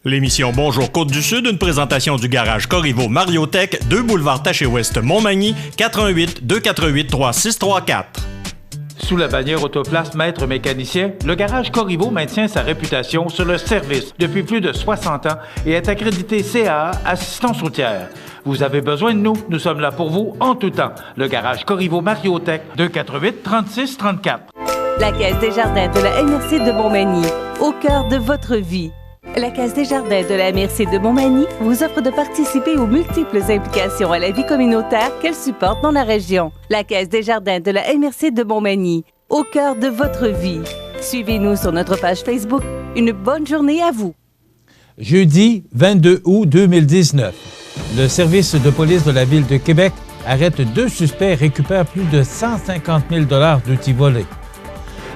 L'émission Bonjour Côte-du-Sud, une présentation du garage Corriveau Mariotech, 2 boulevard Taché-Ouest Montmagny, 418 248 3634. Sous la bannière Autoplace Maître Mécanicien, le garage Corriveau maintient sa réputation sur le service depuis plus de 60 ans et est accrédité CAA Assistance routière. Vous avez besoin de nous, nous sommes là pour vous en tout temps. Le garage Corriveau Mariotech, 248 36 34. La Caisse des Jardins de la MRC de Montmagny, au cœur de votre vie. La Caisse des Jardins de la MRC de Montmagny vous offre de participer aux multiples implications à la vie communautaire qu'elle supporte dans la région. La Caisse des Jardins de la MRC de Montmagny, au cœur de votre vie. Suivez-nous sur notre page Facebook. Une bonne journée à vous. Jeudi 22 août 2019, le service de police de la Ville de Québec arrête 2 suspects et récupère plus de 150 000 $ d'outils volés.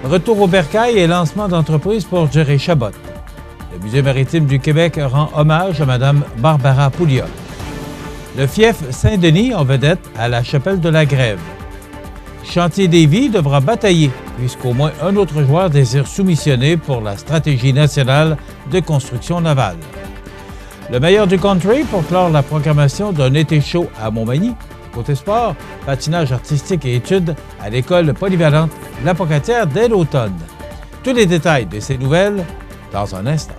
Retour au bercail et lancement d'entreprise pour Jerry Chabot. Le Musée maritime du Québec rend hommage à Mme Barbara Pouliot. Le fief Saint-Denis en vedette à la chapelle de la Grève. Chantier des Vies devra batailler puisqu'au moins un autre joueur désire soumissionner pour la stratégie nationale de construction navale. Le meilleur du country pour clore la programmation d'un été chaud à Montmagny. Côté sport, patinage artistique et études à l'école polyvalente La Pocatière dès l'automne. Tous les détails de ces nouvelles dans un instant.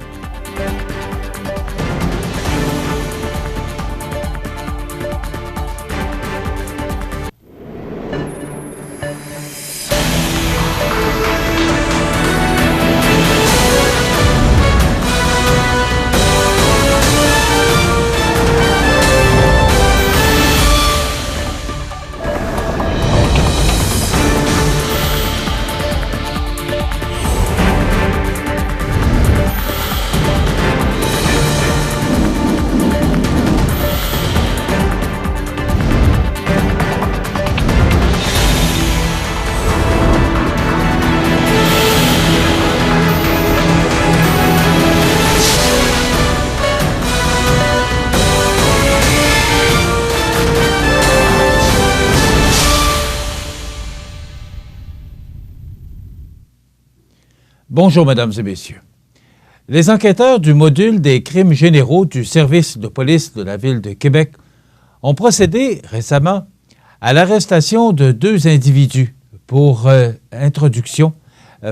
Bonjour, mesdames et messieurs. Les enquêteurs du module des crimes généraux du service de police de la Ville de Québec ont procédé récemment à l'arrestation de 2 individus pour introduction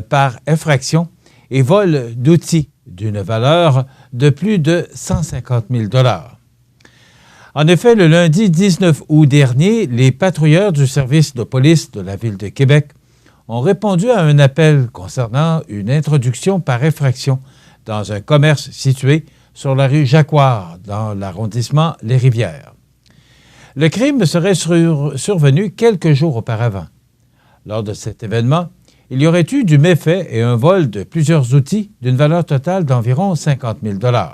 par infraction et vol d'outils d'une valeur de plus de 150 000 $. En effet, le lundi 19 août dernier, les patrouilleurs du service de police de la Ville de Québec ont répondu à un appel concernant une introduction par effraction dans un commerce situé sur la rue Jacquard, dans l'arrondissement Les Rivières. Le crime serait survenu quelques jours auparavant. Lors de cet événement, il y aurait eu du méfait et un vol de plusieurs outils d'une valeur totale d'environ 50 000 $.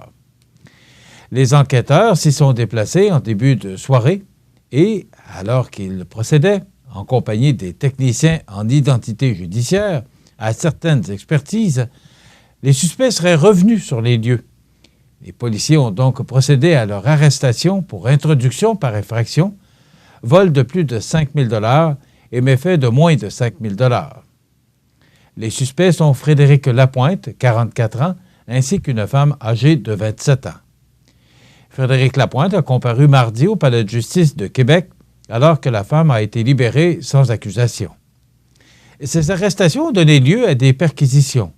Les enquêteurs s'y sont déplacés en début de soirée et, alors qu'ils procédaient, en compagnie des techniciens en identité judiciaire, à certaines expertises, les suspects seraient revenus sur les lieux. Les policiers ont donc procédé à leur arrestation pour introduction par effraction, vol de plus de 5 000 $ et méfait de moins de 5 000 $. Les suspects sont Frédéric Lapointe, 44 ans, ainsi qu'une femme âgée de 27 ans. Frédéric Lapointe a comparu mardi au Palais de justice de Québec alors que la femme a été libérée sans accusation. Ces arrestations ont donné lieu à des perquisitions.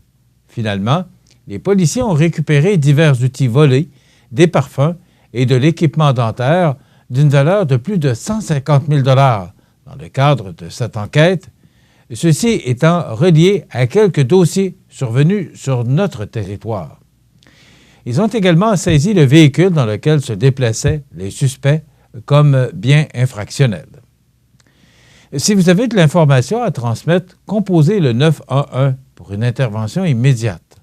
Finalement, les policiers ont récupéré divers outils volés, des parfums et de l'équipement dentaire d'une valeur de plus de 150 000 $ dans le cadre de cette enquête, ceci étant relié à quelques dossiers survenus sur notre territoire. Ils ont également saisi le véhicule dans lequel se déplaçaient les suspects comme bien infractionnel. Si vous avez de l'information à transmettre, composez le 911 pour une intervention immédiate.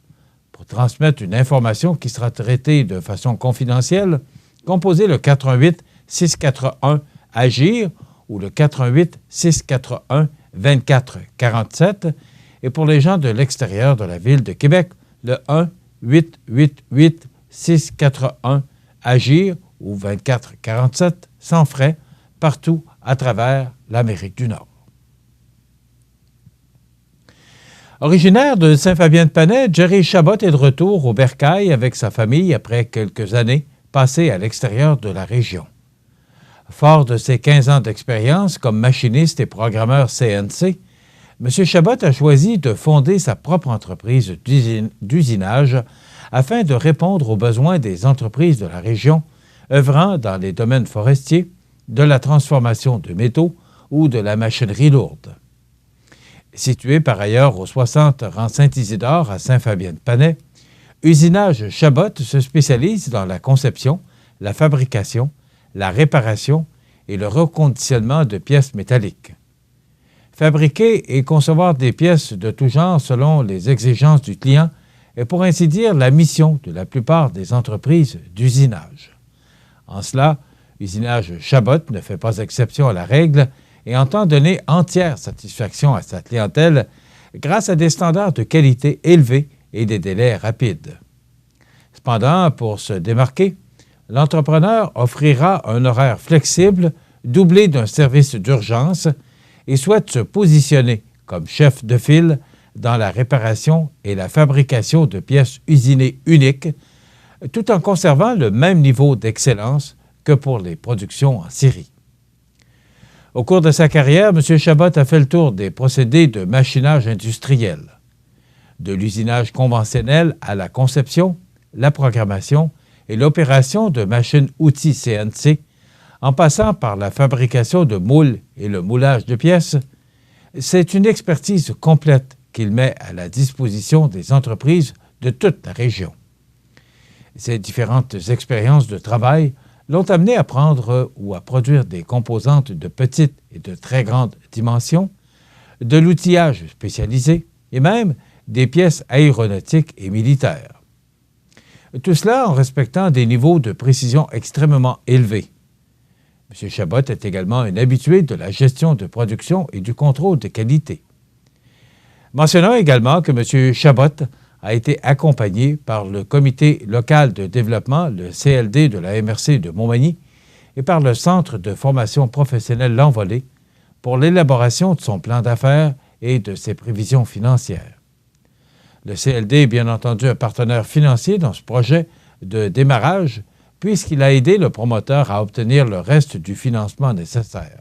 Pour transmettre une information qui sera traitée de façon confidentielle, composez le 418-641-AGIR ou le 418-641-2447 et pour les gens de l'extérieur de la Ville de Québec, le 1-888-641-AGIR ou 2447 sans frais partout à travers l'Amérique du Nord. Originaire de Saint-Fabien-de-Panay, Jerry Chabot est de retour au Bercail avec sa famille après quelques années passées à l'extérieur de la région. Fort de ses 15 ans d'expérience comme machiniste et programmeur CNC, M. Chabot a choisi de fonder sa propre entreprise d'usinage afin de répondre aux besoins des entreprises de la région œuvrant dans les domaines forestiers, de la transformation de métaux ou de la machinerie lourde. Situé par ailleurs au 60 rang Saint-Isidore à Saint-Fabien-de-Panay, Usinage Chabot se spécialise dans la conception, la fabrication, la réparation et le reconditionnement de pièces métalliques. Fabriquer et concevoir des pièces de tout genre selon les exigences du client est pour ainsi dire la mission de la plupart des entreprises d'usinage. En cela, Usinage Chabot ne fait pas exception à la règle et entend donner entière satisfaction à sa clientèle grâce à des standards de qualité élevés et des délais rapides. Cependant, pour se démarquer, l'entrepreneur offrira un horaire flexible doublé d'un service d'urgence et souhaite se positionner comme chef de file dans la réparation et la fabrication de pièces usinées uniques, tout en conservant le même niveau d'excellence que pour les productions en série. Au cours de sa carrière, M. Chabot a fait le tour des procédés de machinage industriel, de l'usinage conventionnel à la conception, la programmation et l'opération de machines-outils CNC, en passant par la fabrication de moules et le moulage de pièces. C'est une expertise complète qu'il met à la disposition des entreprises de toute la région. Ces différentes expériences de travail l'ont amené à prendre ou à produire des composantes de petite et de très grande dimension, de l'outillage spécialisé et même des pièces aéronautiques et militaires. Tout cela en respectant des niveaux de précision extrêmement élevés. M. Chabot est également un habitué de la gestion de production et du contrôle de qualité. Mentionnons également que M. Chabot a été accompagné par le Comité local de développement, le CLD de la MRC de Montmagny, et par le Centre de formation professionnelle L'Envolée pour l'élaboration de son plan d'affaires et de ses prévisions financières. Le CLD est bien entendu un partenaire financier dans ce projet de démarrage, puisqu'il a aidé le promoteur à obtenir le reste du financement nécessaire.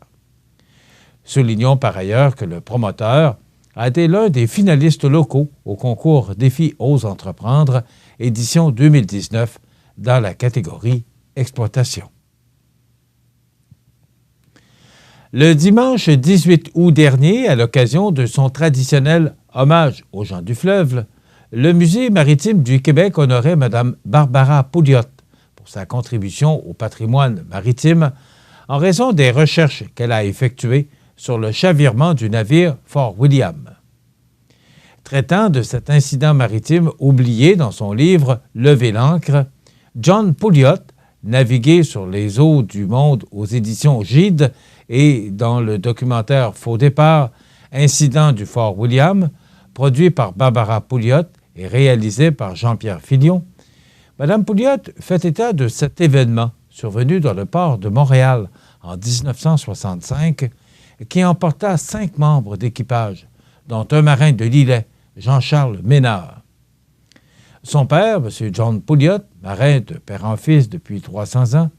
Soulignons par ailleurs que le promoteur a été l'un des finalistes locaux au concours Défi Ose Entreprendre, édition 2019, dans la catégorie Exploitation. Le dimanche 18 août dernier, à l'occasion de son traditionnel hommage aux gens du fleuve, le Musée maritime du Québec honorait Mme Barbara Pouliot pour sa contribution au patrimoine maritime en raison des recherches qu'elle a effectuées sur le chavirement du navire Fort William. Traitant de cet incident maritime oublié dans son livre « Lever l'ancre », John Pouliot, navigué sur les eaux du monde aux éditions Gide et dans le documentaire Faux départ, Incident du Fort William, produit par Barbara Pouliot et réalisé par Jean-Pierre Filion, Mme Pouliot fait état de cet événement survenu dans le port de Montréal en 1965 qui emporta 5 membres d'équipage, dont un marin de l'îlet, Jean-Charles Ménard. Son père, M. John Pouliot, marin de père en fils depuis 300 ans,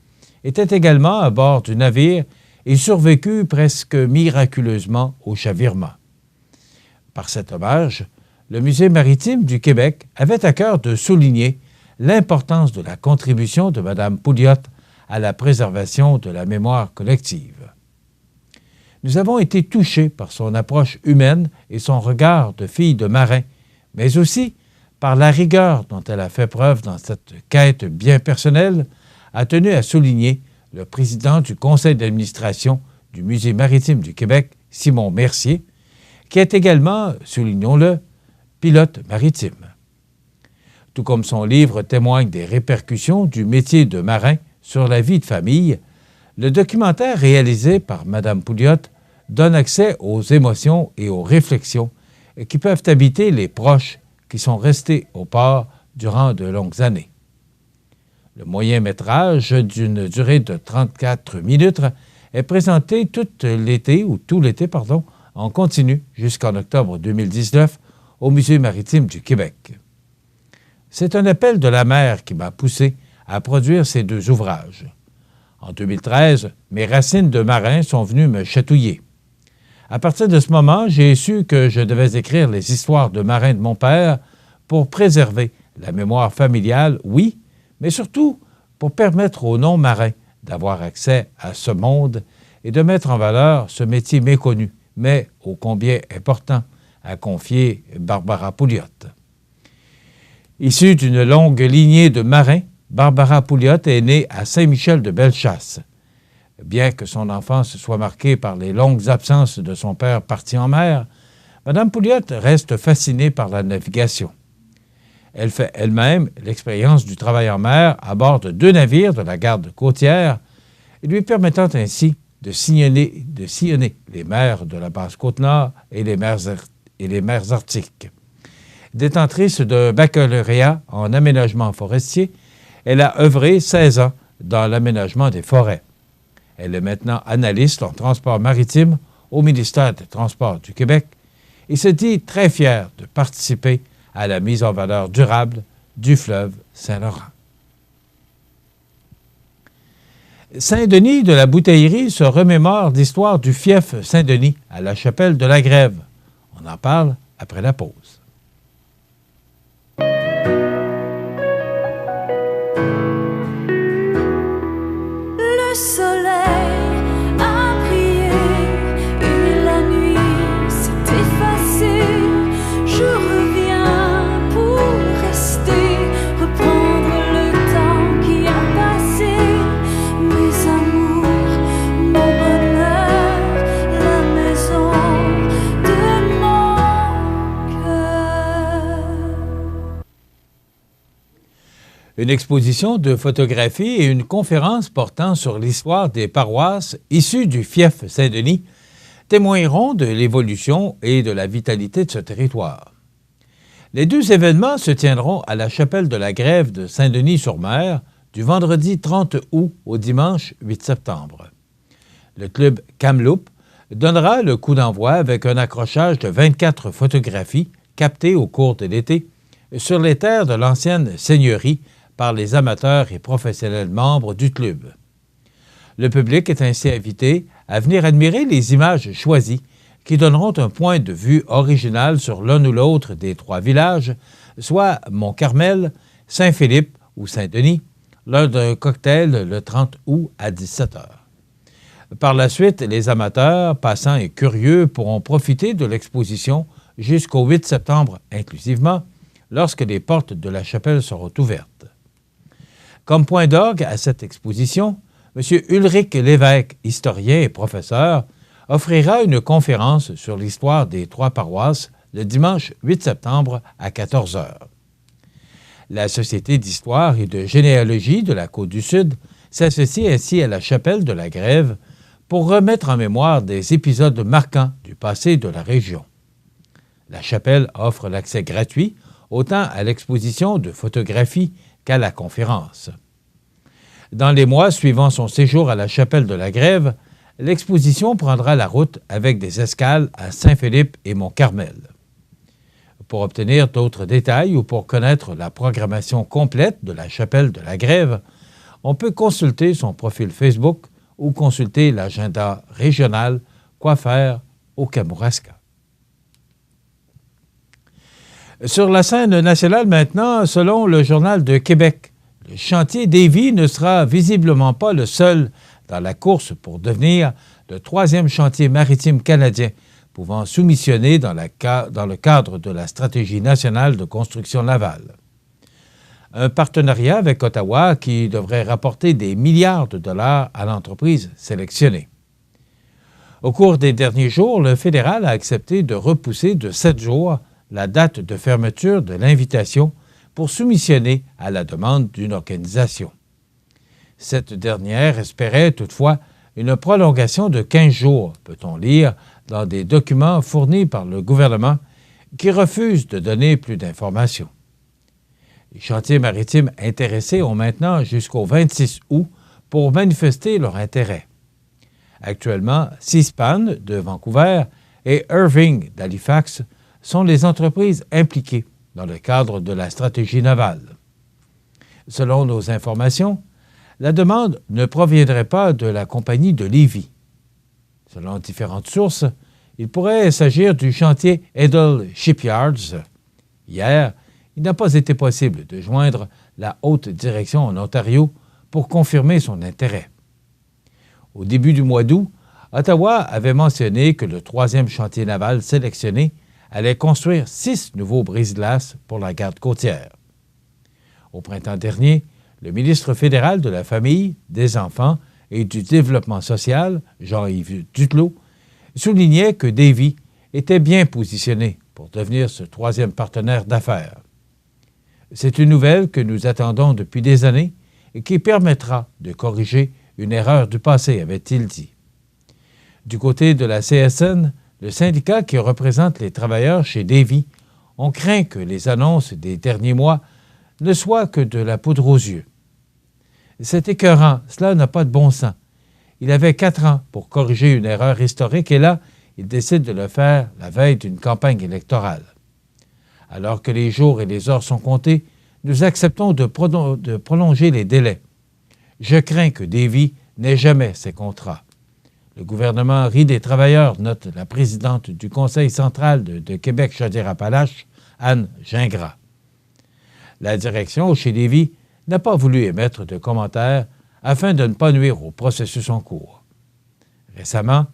était également à bord du navire et survécut presque miraculeusement au chavirement. Par cet hommage, le Musée maritime du Québec avait à cœur de souligner l'importance de la contribution de Mme Pouliot à la préservation de la mémoire collective. Nous avons été touchés par son approche humaine et son regard de fille de marin, mais aussi par la rigueur dont elle a fait preuve dans cette quête bien personnelle, a tenu à souligner le président du conseil d'administration du Musée maritime du Québec, Simon Mercier, qui est également, soulignons-le, pilote maritime. Tout comme son livre témoigne des répercussions du métier de marin sur la vie de famille, le documentaire réalisé par Mme Pouliot donne accès aux émotions et aux réflexions qui peuvent habiter les proches qui sont restés au port durant de longues années. Le moyen-métrage, d'une durée de 34 minutes, est présenté tout l'été, en continu jusqu'en octobre 2019, au Musée maritime du Québec. C'est un appel de la mer qui m'a poussé à produire ces 2 ouvrages. En 2013, mes racines de marin sont venues me chatouiller. À partir de ce moment, j'ai su que je devais écrire les histoires de marins de mon père pour préserver la mémoire familiale, oui, mais surtout pour permettre aux non-marins d'avoir accès à ce monde et de mettre en valeur ce métier méconnu, mais ô combien important, a confié Barbara Pouliot. Issue d'une longue lignée de marins, Barbara Pouliot est née à Saint-Michel-de-Bellechasse. Bien que son enfance soit marquée par les longues absences de son père parti en mer, Mme Pouliot reste fascinée par la navigation. Elle fait elle-même l'expérience du travail en mer à bord de 2 navires de la garde côtière, lui permettant ainsi de sillonner les mers de la Basse-Côte-Nord et les mers arctiques. Détentrice d'un baccalauréat en aménagement forestier, elle a œuvré 16 ans dans l'aménagement des forêts. Elle est maintenant analyste en transport maritime au ministère des Transports du Québec et se dit très fière de participer à la mise en valeur durable du fleuve Saint-Laurent. Saint-Denis de la Bouteillerie se remémore l'histoire du fief Saint-Denis à la chapelle de la Grève. On en parle après la pause. Le soleil a brillé et la nuit s'est effacée. Je reviens pour rester, reprendre le temps qui a passé. Mes amours, mon bonheur, la maison de mon cœur. Une exposition de photographie et une conférence portant sur l'histoire des paroisses issues du fief Saint-Denis témoigneront de l'évolution et de la vitalité de ce territoire. Les 2 événements se tiendront à la chapelle de la Grève de Saint-Denis-sur-Mer du vendredi 30 août au dimanche 8 septembre. Le club Kamloops donnera le coup d'envoi avec un accrochage de 24 photographies captées au cours de l'été sur les terres de l'ancienne seigneurie par les amateurs et professionnels membres du club. Le public est ainsi invité à venir admirer les images choisies qui donneront un point de vue original sur l'un ou l'autre des 3 villages, soit Mont-Carmel, Saint-Philippe ou Saint-Denis, lors d'un cocktail le 30 août à 17h. Par la suite, les amateurs, passants et curieux pourront profiter de l'exposition jusqu'au 8 septembre inclusivement, lorsque les portes de la chapelle seront ouvertes. Comme point d'orgue à cette exposition, M. Ulrich Lévesque, historien et professeur, offrira une conférence sur l'histoire des 3 paroisses le dimanche 8 septembre à 14h. La Société d'histoire et de généalogie de la Côte-du-Sud s'associe ainsi à la chapelle de la Grève pour remettre en mémoire des épisodes marquants du passé de la région. La chapelle offre l'accès gratuit autant à l'exposition de photographies qu'à la conférence. Dans les mois suivant son séjour à la chapelle de la Grève, l'exposition prendra la route avec des escales à Saint-Philippe et Mont-Carmel. Pour obtenir d'autres détails ou pour connaître la programmation complète de la chapelle de la Grève, on peut consulter son profil Facebook ou consulter l'agenda régional Quoi faire au Kamouraska. Sur la scène nationale maintenant, selon le Journal de Québec, le chantier Davie ne sera visiblement pas le seul dans la course pour devenir le 3e chantier maritime canadien pouvant soumissionner dans le cadre de la stratégie nationale de construction navale. Un partenariat avec Ottawa qui devrait rapporter des milliards de dollars à l'entreprise sélectionnée. Au cours des derniers jours, le fédéral a accepté de repousser de 7 jours la date de fermeture de l'invitation pour soumissionner à la demande d'une organisation. Cette dernière espérait toutefois une prolongation de 15 jours, peut-on lire dans des documents fournis par le gouvernement qui refuse de donner plus d'informations. Les chantiers maritimes intéressés ont maintenant jusqu'au 26 août pour manifester leur intérêt. Actuellement, Seaspan de Vancouver et Irving d'Halifax sont les entreprises impliquées dans le cadre de la stratégie navale. Selon nos informations, la demande ne proviendrait pas de la compagnie de Lévis. Selon différentes sources, il pourrait s'agir du chantier Edel Shipyards. Hier, il n'a pas été possible de joindre la haute direction en Ontario pour confirmer son intérêt. Au début du mois d'août, Ottawa avait mentionné que le 3e chantier naval sélectionné allait construire 6 nouveaux brise-glaces pour la garde côtière. Au printemps dernier, le ministre fédéral de la Famille, des Enfants et du Développement social, Jean-Yves Duclos, soulignait que Davy était bien positionné pour devenir ce 3e partenaire d'affaires. C'est une nouvelle que nous attendons depuis des années et qui permettra de corriger une erreur du passé, avait-il dit. Du côté de la CSN, le syndicat qui représente les travailleurs chez Davy, on craint que les annonces des derniers mois ne soient que de la poudre aux yeux. C'est écœurant, cela n'a pas de bon sens. Il avait 4 ans pour corriger une erreur historique et là, il décide de le faire la veille d'une campagne électorale. Alors que les jours et les heures sont comptés, nous acceptons de prolonger les délais. Je crains que Davy n'ait jamais ses contrats. Le gouvernement rit des travailleurs, note la présidente du Conseil central de Québec-Chaudière-Appalaches, Anne Gingras. La direction chez Davy n'a pas voulu émettre de commentaires afin de ne pas nuire au processus en cours. Récemment,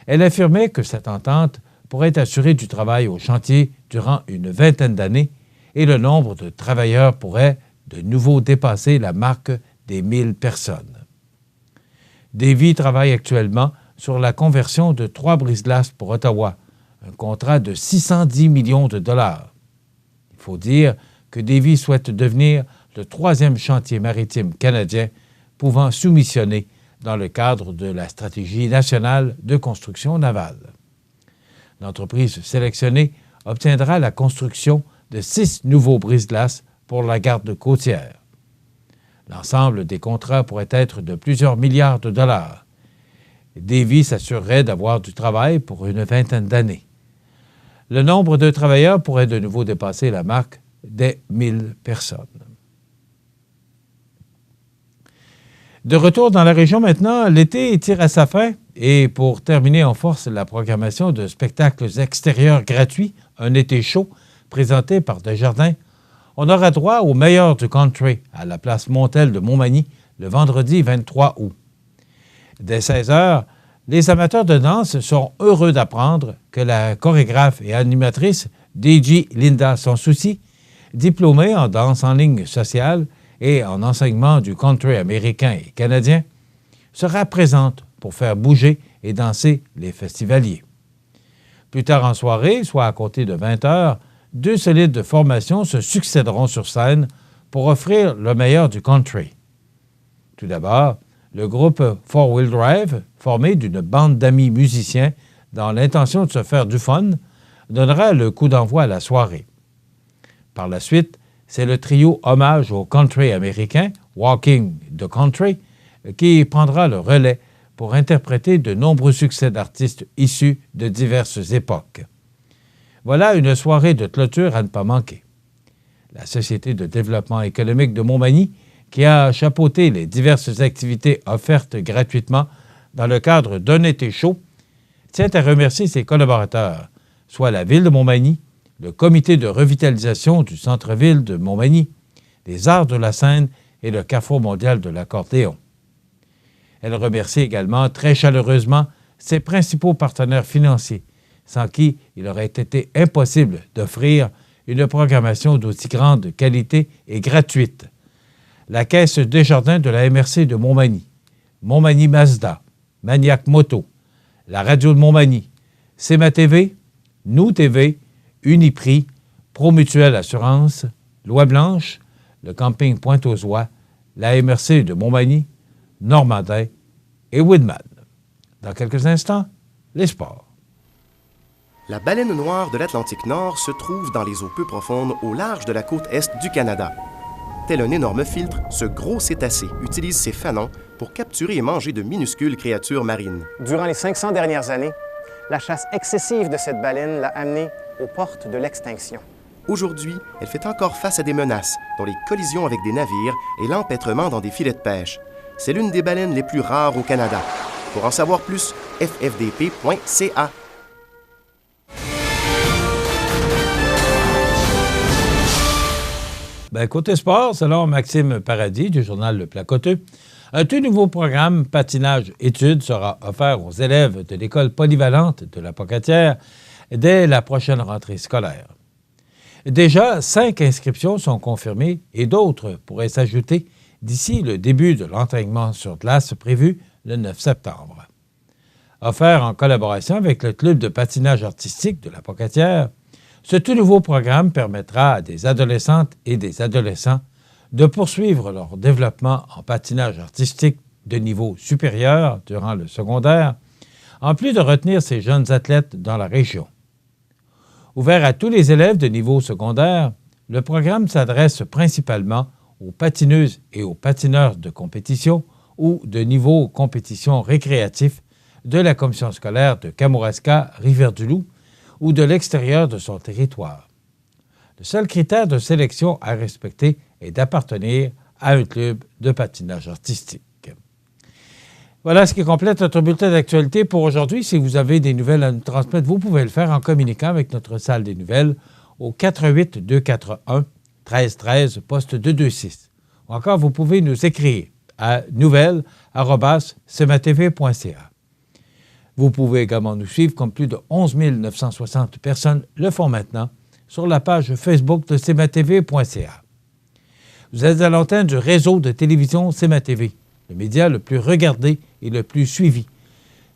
elle affirmait que cette entente pourrait assurer du travail au chantier durant une 20aine d'années et le nombre de travailleurs pourrait de nouveau dépasser la marque des 1000 personnes. Davy travaille actuellement sur la conversion de 3 brise-glaces pour Ottawa, un contrat de 610 millions de dollars. Il faut dire que Davy souhaite devenir le 3e chantier maritime canadien pouvant soumissionner dans le cadre de la stratégie nationale de construction navale. L'entreprise sélectionnée obtiendra la construction de 6 nouveaux brise-glaces pour la garde côtière. L'ensemble des contrats pourrait être de plusieurs milliards de dollars. Davy s'assurerait d'avoir du travail pour une 20aine d'années. Le nombre de travailleurs pourrait de nouveau dépasser la marque des 1000 personnes. De retour dans la région maintenant, l'été tire à sa fin et pour terminer en force la programmation de spectacles extérieurs gratuits, un été chaud, présenté par Desjardins, on aura droit au meilleur du country à la place Montel de Montmagny le vendredi 23 août. Dès 16h, les amateurs de danse seront heureux d'apprendre que la chorégraphe et animatrice DJ Linda Sansouci, diplômée en danse en ligne sociale et en enseignement du country américain et canadien, sera présente pour faire bouger et danser les festivaliers. Plus tard en soirée, soit à compter de 20h, 2 solides formations se succéderont sur scène pour offrir le meilleur du country. Tout d'abord, le groupe Four Wheel Drive, formé d'une bande d'amis musiciens dans l'intention de se faire du fun, donnera le coup d'envoi à la soirée. Par la suite, c'est le trio hommage au country américain, Walking the Country, qui prendra le relais pour interpréter de nombreux succès d'artistes issus de diverses époques. Voilà une soirée de clôture à ne pas manquer. La Société de développement économique de Montmagny, qui a chapeauté les diverses activités offertes gratuitement dans le cadre d'un été chaud, tient à remercier ses collaborateurs, soit la Ville de Montmagny, le Comité de revitalisation du centre-ville de Montmagny, les Arts de la Seine et le Carrefour mondial de l'accordéon. Elle remercie également très chaleureusement ses principaux partenaires financiers, sans qui il aurait été impossible d'offrir une programmation d'aussi grande qualité et gratuite. La Caisse Desjardins de la MRC de Montmagny, Montmagny Mazda, Maniac Moto, la Radio de Montmagny, CEMA TV, Nous TV, Uniprix, Promutuelle Assurance, Loi Blanche, le camping Pointe-aux-Oies, la MRC de Montmagny, Normandin et Woodman. Dans quelques instants, les sports. La baleine noire de l'Atlantique Nord se trouve dans les eaux peu profondes au large de la côte est du Canada. Tel un énorme filtre, ce gros cétacé utilise ses fanons pour capturer et manger de minuscules créatures marines. Durant les 500 dernières années, la chasse excessive de cette baleine l'a amené aux portes de l'extinction. Aujourd'hui, elle fait encore face à des menaces, dont les collisions avec des navires et l'empêtrement dans des filets de pêche. C'est l'une des baleines les plus rares au Canada. Pour en savoir plus, ffdp.ca. Côté sport, selon Maxime Paradis du journal Le Placoteux, un tout nouveau programme patinage-études sera offert aux élèves de l'école polyvalente de la Pocatière dès la prochaine rentrée scolaire. Déjà, 5 inscriptions sont confirmées et d'autres pourraient s'ajouter d'ici le début de l'entraînement sur glace prévu le 9 septembre. Offert en collaboration avec le club de patinage artistique de la Pocatière, ce tout nouveau programme permettra à des adolescentes et des adolescents de poursuivre leur développement en patinage artistique de niveau supérieur durant le secondaire, en plus de retenir ces jeunes athlètes dans la région. Ouvert à tous les élèves de niveau secondaire, le programme s'adresse principalement aux patineuses et aux patineurs de compétition ou de niveau compétition récréatif de la commission scolaire de Kamouraska, Rivière-du-Loup ou de l'extérieur de son territoire. Le seul critère de sélection à respecter est d'appartenir à un club de patinage artistique. Voilà ce qui complète notre bulletin d'actualité pour aujourd'hui. Si vous avez des nouvelles à nous transmettre, vous pouvez le faire en communiquant avec notre salle des nouvelles au 48241 1313 poste 226. Ou encore, vous pouvez nous écrire à nouvelles@cmatv.ca. Vous pouvez également nous suivre comme plus de 11 960 personnes le font maintenant sur la page Facebook de cmatv.ca. Vous êtes à l'antenne du réseau de télévision CMA-TV, le média le plus regardé et le plus suivi.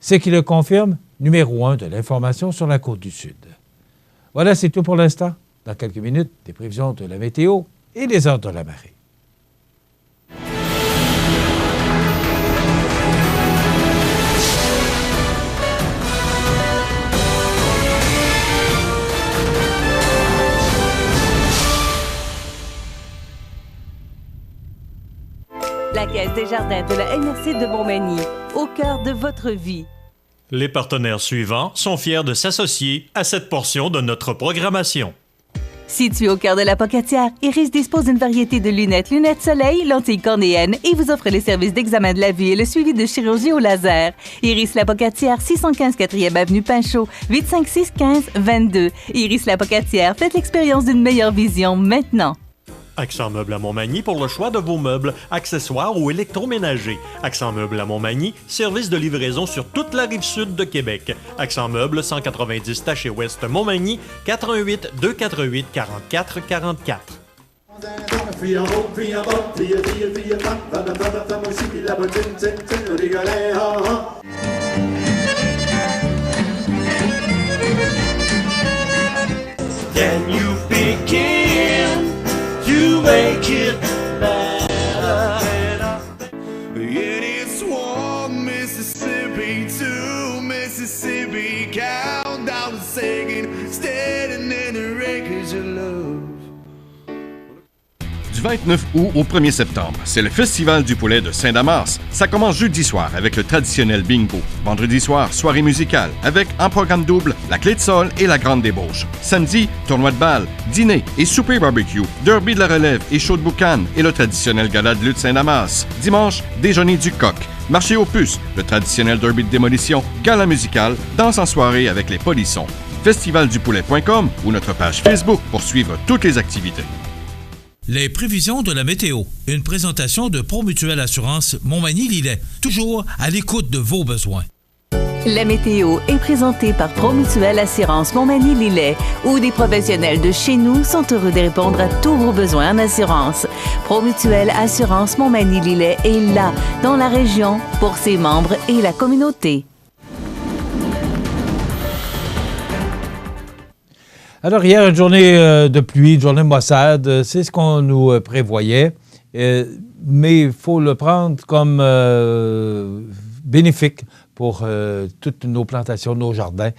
Ce qui le confirme, numéro 1 de l'information sur la Côte-du-Sud. Voilà, c'est tout pour l'instant. Dans quelques minutes, des prévisions de la météo et les heures de la marée. La Caisse des jardins de la MRC de Montmagny, au cœur de votre vie. Les partenaires suivants sont fiers de s'associer à cette portion de notre programmation. Situé au cœur de la Pocatière, Iris dispose d'une variété de lunettes soleil, lentilles cornéennes et vous offre les services d'examen de la vue et le suivi de chirurgie au laser. Iris la Pocatière, 615 4e avenue Pinchot, 856 15 22. Iris la Pocatière, faites l'expérience d'une meilleure vision maintenant. Accent Meubles à Montmagny pour le choix de vos meubles, accessoires ou électroménagers. Accent Meubles à Montmagny, service de livraison sur toute la rive sud de Québec. Accent Meubles, 190 Taché Ouest Montmagny, 88 248 44 44. Can you begin to make it better? It is one Mississippi, two Mississippi, count down singing, standing in the wreckage of love. Du 29 août au 1er septembre, c'est le Festival du poulet de Saint-Damas. Ça commence jeudi soir avec le traditionnel bingo. Vendredi soir, soirée musicale avec en programme double la clé de sol et la grande débauche. Samedi, tournoi de balle, dîner et souper barbecue, derby de la relève et show de boucan et le traditionnel gala de lutte Saint-Damas. Dimanche, déjeuner du coq, marché aux puces, le traditionnel derby de démolition, gala musical, danse en soirée avec les polissons. Festivaldupoulet.com ou notre page Facebook pour suivre toutes les activités. Les prévisions de la météo. Une présentation de Promutuelle Assurance Montmagny-Lillet. Toujours à l'écoute de vos besoins. La météo est présentée par Promutuelle Assurance Montmagny-Lillet, où des professionnels de chez nous sont heureux de répondre à tous vos besoins en assurance. Promutuelle Assurance Montmagny-Lillet est là, dans la région, pour ses membres et la communauté. Alors, hier, une journée de pluie, une journée maussade, c'est ce qu'on nous prévoyait, mais il faut le prendre comme bénéfique pour toutes nos plantations, nos jardins,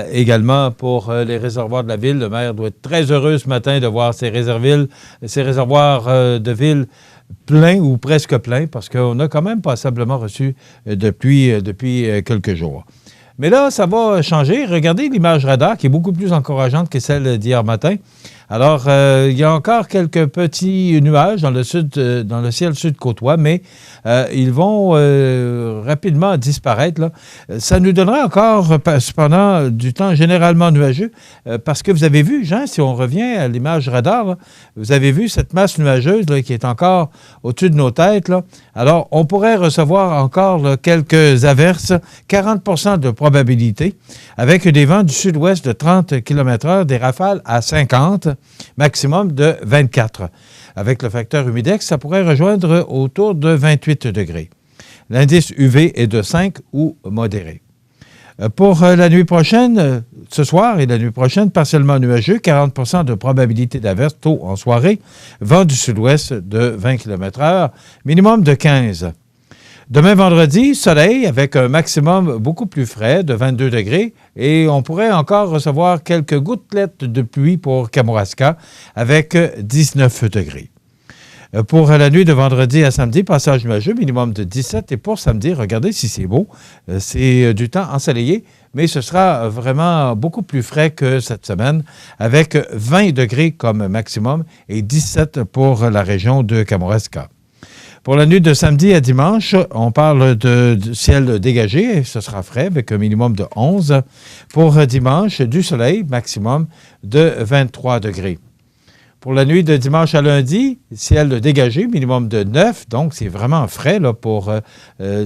également pour les réservoirs de la ville. Le maire doit être très heureux ce matin de voir ces réservoirs de ville pleins ou presque pleins, parce qu'on a quand même passablement reçu de pluie depuis quelques jours. Mais là, ça va changer. Regardez l'image radar qui est beaucoup plus encourageante que celle d'hier matin. Alors, il y a encore quelques petits nuages dans le ciel sud-côtois, mais ils vont rapidement disparaître, là. Ça nous donnera encore, cependant, du temps généralement nuageux, parce que vous avez vu, Jean, si on revient à l'image radar, là, vous avez vu cette masse nuageuse là, qui est encore au-dessus de nos têtes, là. Alors, on pourrait recevoir encore là, quelques averses, 40 % de probabilité, avec des vents du sud-ouest de 30 km/h, des rafales à 50, maximum de 24. Avec le facteur humidex, ça pourrait rejoindre autour de 28 degrés. L'indice UV est de 5 ou modéré. Pour la nuit prochaine, ce soir et la nuit prochaine, partiellement nuageux, 40 % de probabilité d'averse tôt en soirée, vent du sud-ouest de 20 km/h, minimum de 15. Demain vendredi, soleil avec un maximum beaucoup plus frais de 22 degrés et on pourrait encore recevoir quelques gouttelettes de pluie pour Kamouraska avec 19 degrés. Pour la nuit de vendredi à samedi, passage nuageux, minimum de 17. Et pour samedi, regardez si c'est beau, c'est du temps ensoleillé, mais ce sera vraiment beaucoup plus frais que cette semaine avec 20 degrés comme maximum et 17 pour la région de Kamouraska. Pour la nuit de samedi à dimanche, on parle de ciel dégagé et ce sera frais avec un minimum de 11. Pour dimanche, du soleil, maximum de 23 degrés. Pour la nuit de dimanche à lundi, ciel dégagé, minimum de 9. Donc, c'est vraiment frais là, pour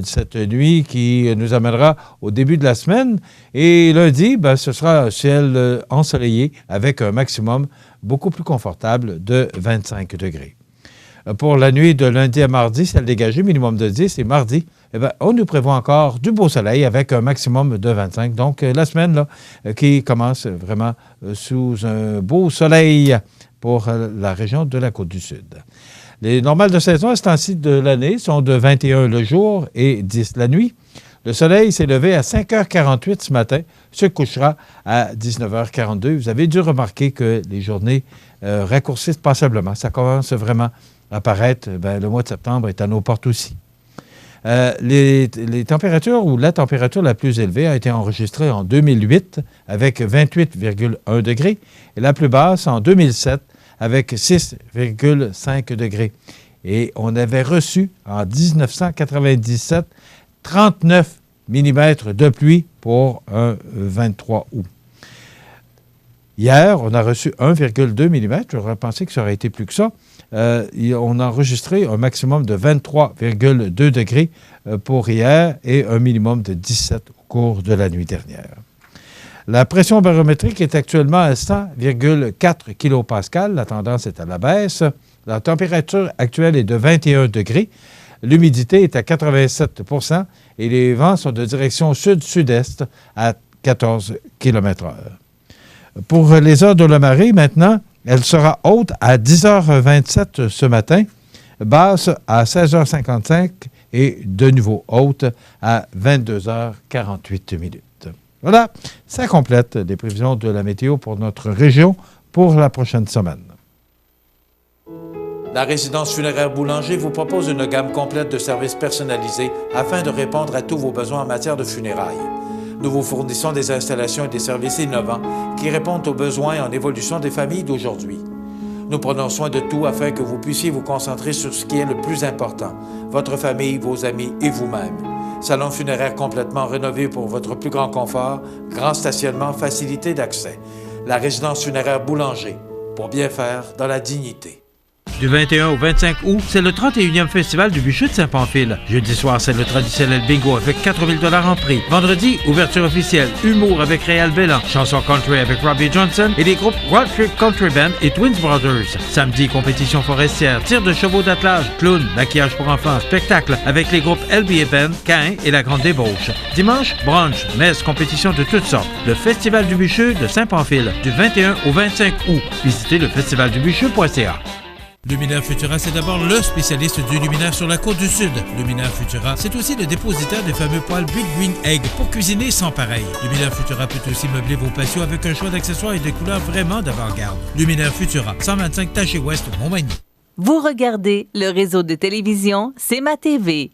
cette nuit qui nous amènera au début de la semaine. Et lundi, ce sera un ciel ensoleillé avec un maximum beaucoup plus confortable de 25 degrés. Pour la nuit de lundi à mardi, ciel dégagé, minimum de 10. Et mardi, on nous prévoit encore du beau soleil avec un maximum de 25. Donc, la semaine là, qui commence vraiment sous un beau soleil pour la région de la Côte-du-Sud. Les normales de saison à ce temps-ci de l'année sont de 21 le jour et 10 la nuit. Le soleil s'est levé à 5h48 ce matin, se couchera à 19h42. Vous avez dû remarquer que les journées raccourcissent passablement. Ça commence vraiment à apparaître. Le mois de septembre est à nos portes aussi. Les températures ou la température la plus élevée a été enregistrée en 2008 avec 28,1 degrés et la plus basse en 2007 avec 6,5 degrés. Et on avait reçu en 1997 39 mm de pluie pour un 23 août. Hier, on a reçu 1,2 mm. J'aurais pensé que ça aurait été plus que ça. On a enregistré un maximum de 23,2 degrés pour hier et un minimum de 17 au cours de la nuit dernière. La pression barométrique est actuellement à 100,4 kPa. La tendance est à la baisse. La température actuelle est de 21 degrés. L'humidité est à 87 % et les vents sont de direction sud-sud-est à 14 km/h. Pour les heures de la marée, maintenant, elle sera haute à 10h27 ce matin, basse à 16h55 et de nouveau haute à 22h48 minutes. Voilà, ça complète les prévisions de la météo pour notre région pour la prochaine semaine. La résidence funéraire Boulanger vous propose une gamme complète de services personnalisés afin de répondre à tous vos besoins en matière de funérailles. Nous vous fournissons des installations et des services innovants qui répondent aux besoins en évolution des familles d'aujourd'hui. Nous prenons soin de tout afin que vous puissiez vous concentrer sur ce qui est le plus important, votre famille, vos amis et vous-même. Salon funéraire complètement rénové pour votre plus grand confort, grand stationnement, facilité d'accès. La résidence funéraire Boulanger, pour bien faire dans la dignité. Du 21 au 25 août, c'est le 31e Festival du Bûcher de Saint-Pamphile. Jeudi soir, c'est le traditionnel bingo avec 4 000 $ en prix. Vendredi, ouverture officielle, humour avec Réal Bellan, chanson country avec Robbie Johnson et les groupes Road Trip Country Band et Twins Brothers. Samedi, compétition forestière, tir de chevaux d'attelage, clown, maquillage pour enfants, spectacle avec les groupes LBA Band, Cain et La Grande Débauche. Dimanche, brunch, messe, compétition de toutes sortes. Le Festival du Bûcher de Saint-Pamphile, du 21 au 25 août. Visitez le festivaldubucher.ca. Luminaire Futura, c'est d'abord le spécialiste du luminaire sur la côte du Sud. Luminaire Futura, c'est aussi le dépositaire des fameux poêles Big Green Egg pour cuisiner sans pareil. Luminaire Futura peut aussi meubler vos patios avec un choix d'accessoires et de couleurs vraiment d'avant-garde. Luminaire Futura, 125 Taché-Ouest, Montmagny. Vous regardez le réseau de télévision C'est ma TV.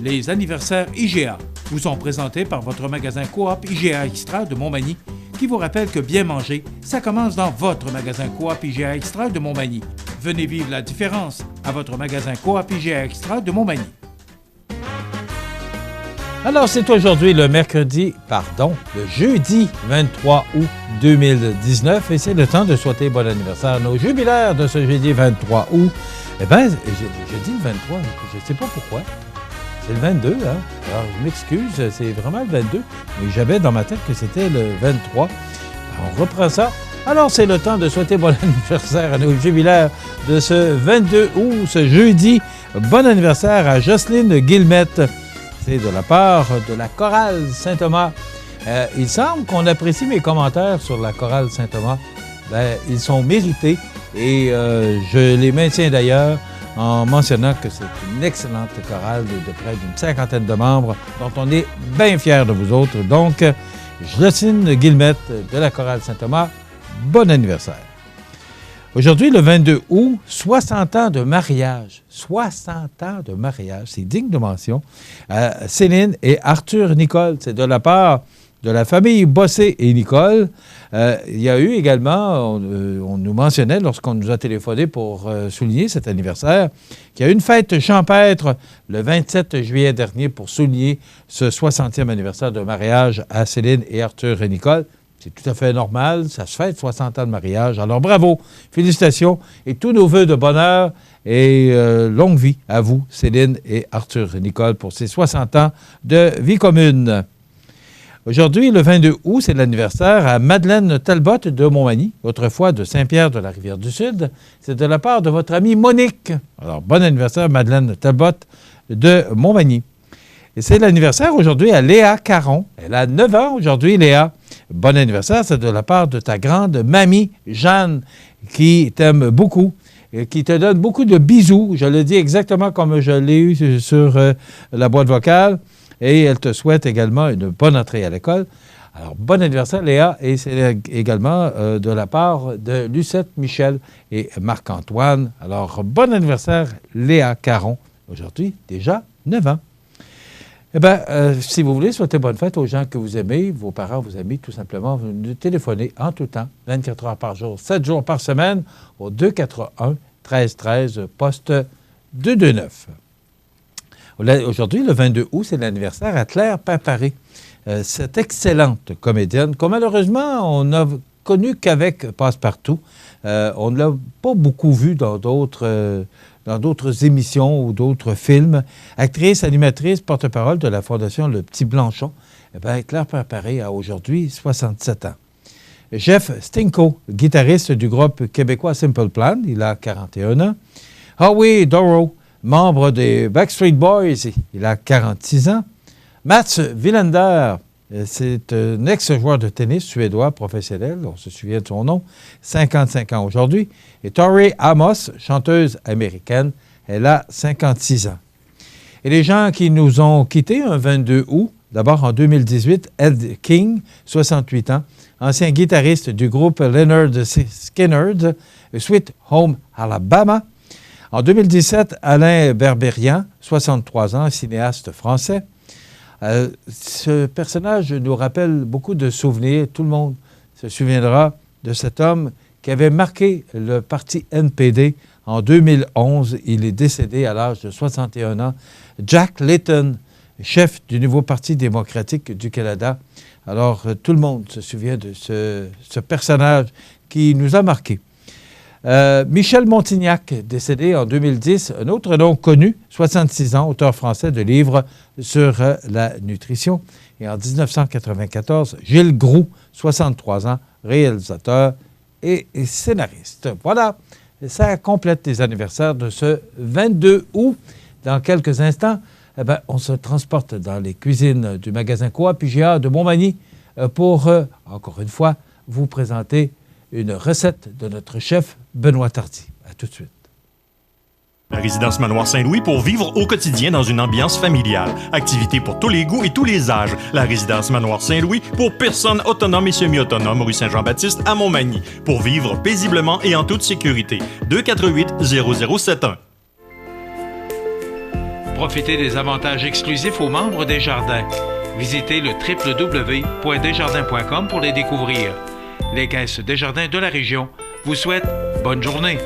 Les anniversaires IGA. vous sont présentés par votre magasin Coop IGA Extra de Montmagny, qui vous rappelle que bien manger, ça commence dans votre magasin Coop IGA Extra de Montmagny. Venez vivre la différence à votre magasin Coop IGA Extra de Montmagny. Alors, c'est aujourd'hui le jeudi 23 août 2019 et c'est le temps de souhaiter bon anniversaire à nos jubilaires de ce jeudi 23 août. Eh bien, je dis le 23, je ne sais pas pourquoi. C'est le 22, hein? Alors, je m'excuse, c'est vraiment le 22, mais j'avais dans ma tête que c'était le 23. Alors, on reprend ça. Alors, c'est le temps de souhaiter bon anniversaire à nos jubilaires de ce 22 août, ce jeudi. Bon anniversaire à Jocelyne Guillemette. C'est de la part de la chorale Saint-Thomas. Il semble qu'on apprécie mes commentaires sur la chorale Saint-Thomas. Ben, ils sont mérités et je les maintiens d'ailleurs en mentionnant que c'est une excellente chorale de près d'une 50aine de membres dont on est bien fiers de vous autres. Donc, Jocelyne Guillemette de la chorale Saint-Thomas, bon anniversaire. Aujourd'hui, le 22 août, 60 ans de mariage. 60 ans de mariage, c'est digne de mention. Céline et Arthur Nicole, c'est de la part de la famille Bossé et Nicole. Il y a eu également, on nous mentionnait lorsqu'on nous a téléphoné pour souligner cet anniversaire, qu'il y a eu une fête champêtre le 27 juillet dernier pour souligner ce 60e anniversaire de mariage à Céline et Arthur et Nicole. C'est tout à fait normal, ça se fête 60 ans de mariage. Alors bravo, félicitations et tous nos vœux de bonheur et longue vie à vous, Céline et Arthur et Nicole, pour ces 60 ans de vie commune. Aujourd'hui, le 22 août, c'est l'anniversaire à Madeleine Talbot de Montmagny, autrefois de Saint-Pierre de la Rivière-du-Sud. C'est de la part de votre amie Monique. Alors, bon anniversaire, Madeleine Talbot de Montmagny. Et c'est l'anniversaire aujourd'hui à Léa Caron. Elle a 9 ans aujourd'hui, Léa. Bon anniversaire, c'est de la part de ta grande mamie Jeanne, qui t'aime beaucoup et qui te donne beaucoup de bisous. Je le dis exactement comme je l'ai eu sur la boîte vocale. Et elle te souhaite également une bonne entrée à l'école. Alors, bon anniversaire, Léa. Et c'est également de la part de Lucette, Michel et Marc-Antoine. Alors, bon anniversaire, Léa Caron. Aujourd'hui, déjà 9 ans. Eh bien, si vous voulez souhaiter bonne fête aux gens que vous aimez, vos parents, vos amis, tout simplement, vous nous téléphonez en tout temps, 24 heures par jour, 7 jours par semaine, au 281-1313, poste 229. Aujourd'hui, le 22 août, c'est l'anniversaire à Claire Paparé, cette excellente comédienne que malheureusement, on n'a connue qu'avec Passe-Partout. On ne l'a pas beaucoup vue dans d'autres émissions ou d'autres films. Actrice, animatrice, porte-parole de la Fondation Le Petit Blanchon. Eh bien, Claire Paparé a aujourd'hui 67 ans. Jeff Stinko, guitariste du groupe québécois Simple Plan, il a 41 ans. Howie Dorough, membre des Backstreet Boys, il a 46 ans. Mats Wilander, c'est un ex-joueur de tennis suédois professionnel, on se souvient de son nom, 55 ans aujourd'hui. Et Tori Amos, chanteuse américaine, elle a 56 ans. Et les gens qui nous ont quittés un 22 août, d'abord en 2018, Ed King, 68 ans, ancien guitariste du groupe Lynyrd Skynyrd, Sweet Home Alabama. En 2017, Alain Berberian, 63 ans, cinéaste français. Ce personnage nous rappelle beaucoup de souvenirs. Tout le monde se souviendra de cet homme qui avait marqué le parti NPD en 2011. Il est décédé à l'âge de 61 ans. Jack Layton, chef du nouveau Parti démocratique du Canada. Alors, tout le monde se souvient de ce personnage qui nous a marqués. Michel Montignac, décédé en 2010, un autre nom connu, 66 ans, auteur français de livres sur la nutrition. Et en 1994, Gilles Groux, 63 ans, réalisateur et scénariste. Voilà, ça complète les anniversaires de ce 22 août. Dans quelques instants, on se transporte dans les cuisines du magasin Coop IGA de Montmagny pour, encore une fois, vous présenter une recette de notre chef Benoît Tardy. À tout de suite. La résidence Manoir Saint-Louis pour vivre au quotidien dans une ambiance familiale. Activités pour tous les goûts et tous les âges. La résidence Manoir Saint-Louis pour personnes autonomes et semi-autonomes, rue Saint-Jean-Baptiste à Montmagny. Pour vivre paisiblement et en toute sécurité. 248-0071. Profitez des avantages exclusifs aux membres des jardins. Visitez le www.desjardins.com pour les découvrir. Les caisses Desjardins de la région vous souhaitent bonne journée.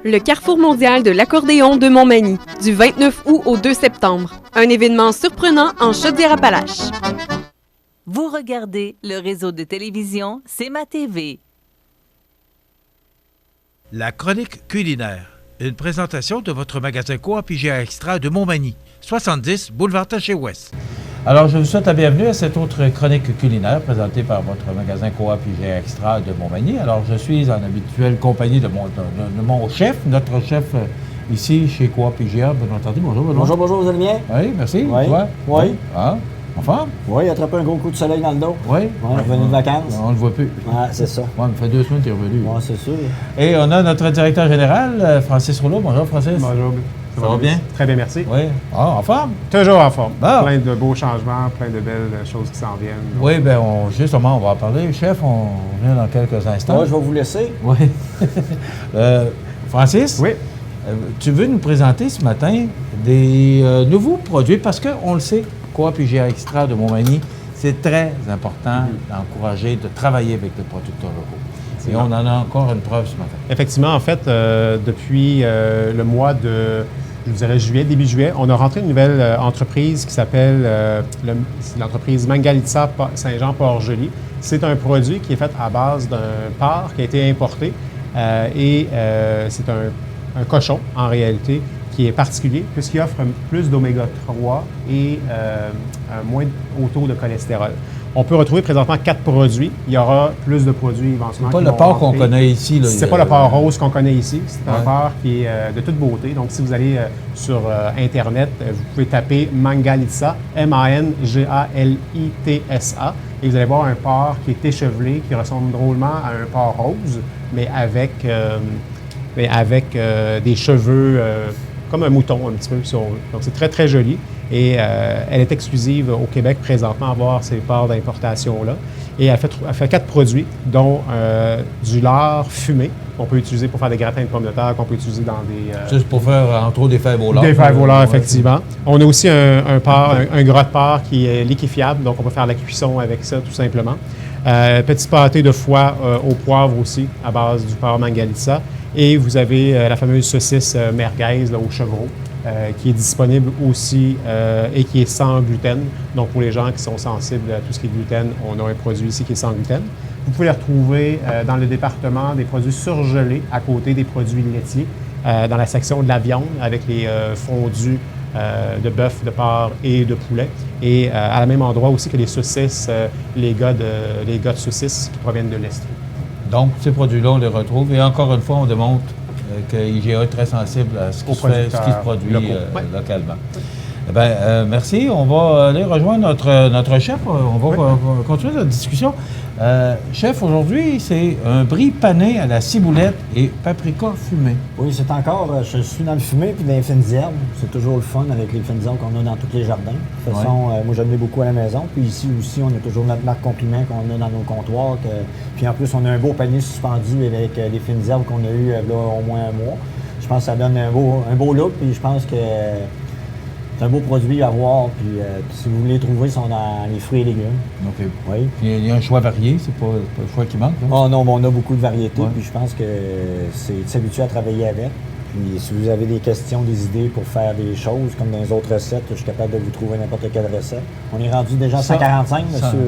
Le Carrefour mondial de l'accordéon de Montmagny, du 29 août au 2 septembre. Un événement surprenant en Chaudière-Appalaches. Vous regardez le réseau de télévision C'est ma TV. La chronique culinaire. Une présentation de votre magasin Coop IGA Extra de Montmagny, 70 boulevard Taché-Ouest. Alors, je vous souhaite la bienvenue à cette autre chronique culinaire présentée par votre magasin Coop IGA Extra de Montmagny. Alors, je suis en habituelle compagnie de mon chef, notre chef ici chez Coop IGA, Benoît Tardy. Bonjour, Benoît. Bonjour, bonjour, vous allez bien? Oui, merci. Oui. Toi? Oui. Ah, en forme? Oui, attrapé un gros coup de soleil dans le dos. Oui. On est revenu de vacances. On ne le voit plus. Ah, c'est ça. Ouais, ça fait 2 semaines qu'il est revenu. Oui, c'est sûr. Et on a notre directeur général, Francis Rouleau. Bonjour, Francis. Bonjour. Ça va bien? Très bien, merci. Oui. Ah, en forme? Toujours en forme. Bon. Plein de beaux changements, plein de belles choses qui s'en viennent. Oui, bien, justement, on va en parler. Chef, on revient dans quelques instants. Moi, je vais vous laisser. Oui. Francis? Oui. Tu veux nous présenter ce matin des nouveaux produits, parce qu'on le sait, Coop IGA Extra de Montmagny, c'est très important d'encourager, de travailler avec les producteurs locaux. Et on en a encore une preuve ce matin. Effectivement, en fait, depuis le mois de, je vous dirais juillet, début juillet, on a rentré une nouvelle entreprise qui s'appelle l'entreprise Mangalitsa Saint-Jean-Port-Joli. C'est un produit qui est fait à base d'un porc qui a été importé et c'est un cochon, en réalité, qui est particulier puisqu'il offre plus d'oméga 3 et moins haut taux de cholestérol. On peut retrouver présentement 4 produits. Il y aura plus de produits éventuellement. C'est pas le porc qu'on connaît ici. C'est pas le porc rose qu'on connaît ici. C'est un porc qui est de toute beauté. Donc, si vous allez sur Internet, vous pouvez taper Mangalitsa, M-A-N-G-A-L-I-T-S-A, et vous allez voir un porc qui est échevelé, qui ressemble drôlement à un porc rose, mais avec des cheveux comme un mouton un petit peu sur eux. Donc, c'est très, très joli. Et elle est exclusive au Québec présentement à avoir ces porcs d'importation-là. Et elle fait 4 produits, dont du lard fumé, qu'on peut utiliser pour faire des gratins de pommes de terre, qu'on peut utiliser dans des... Juste pour faire, entre autres, des fèves au lard. Des fèves au lard, effectivement. On a aussi un gras de porc qui est liquéfiable, donc on peut faire la cuisson avec ça, tout simplement. Petit pâté de foie au poivre aussi, à base du porc Mangalitsa. Et vous avez la fameuse saucisse merguez là, au chevreau, qui est disponible aussi et qui est sans gluten. Donc, pour les gens qui sont sensibles à tout ce qui est gluten, on a un produit ici qui est sans gluten. Vous pouvez les retrouver dans le département des produits surgelés à côté des produits laitiers, dans la section de la viande avec les fondus de bœuf, de porc et de poulet. Et à la même endroit aussi que les saucisses, les gars de saucisses qui proviennent de l'Estrie. Donc, ces produits-là, on les retrouve. Et encore une fois, on démontre que IGA est très sensible à ce qui se produit localement. Eh bien, merci. On va aller rejoindre notre chef. On va continuer notre discussion. Chef, aujourd'hui, c'est un brie pané à la ciboulette et paprika fumé. Oui, c'est encore, je suis dans le fumé puis dans les fines herbes. C'est toujours le fun avec les fines herbes qu'on a dans tous les jardins. De toute façon, moi, j'en ai beaucoup à la maison. Puis ici aussi, on a toujours notre marque Compliment qu'on a dans nos comptoirs. Puis en plus, on a un beau panier suspendu avec les fines herbes qu'on a eu là, au moins un mois. Je pense que ça donne un beau look. Puis je pense que c'est un beau produit à voir, puis si vous voulez les trouver, ils sont dans les fruits et légumes. OK. Oui. Il y a un choix varié, c'est pas le choix qui manque. Hein? Oh non, mais on a beaucoup de variétés, puis je pense que c'est de s'habituer à travailler avec. Puis si vous avez des questions, des idées pour faire des choses, comme dans les autres recettes, je suis capable de vous trouver n'importe quelle recette. On est rendu déjà à 145, monsieur.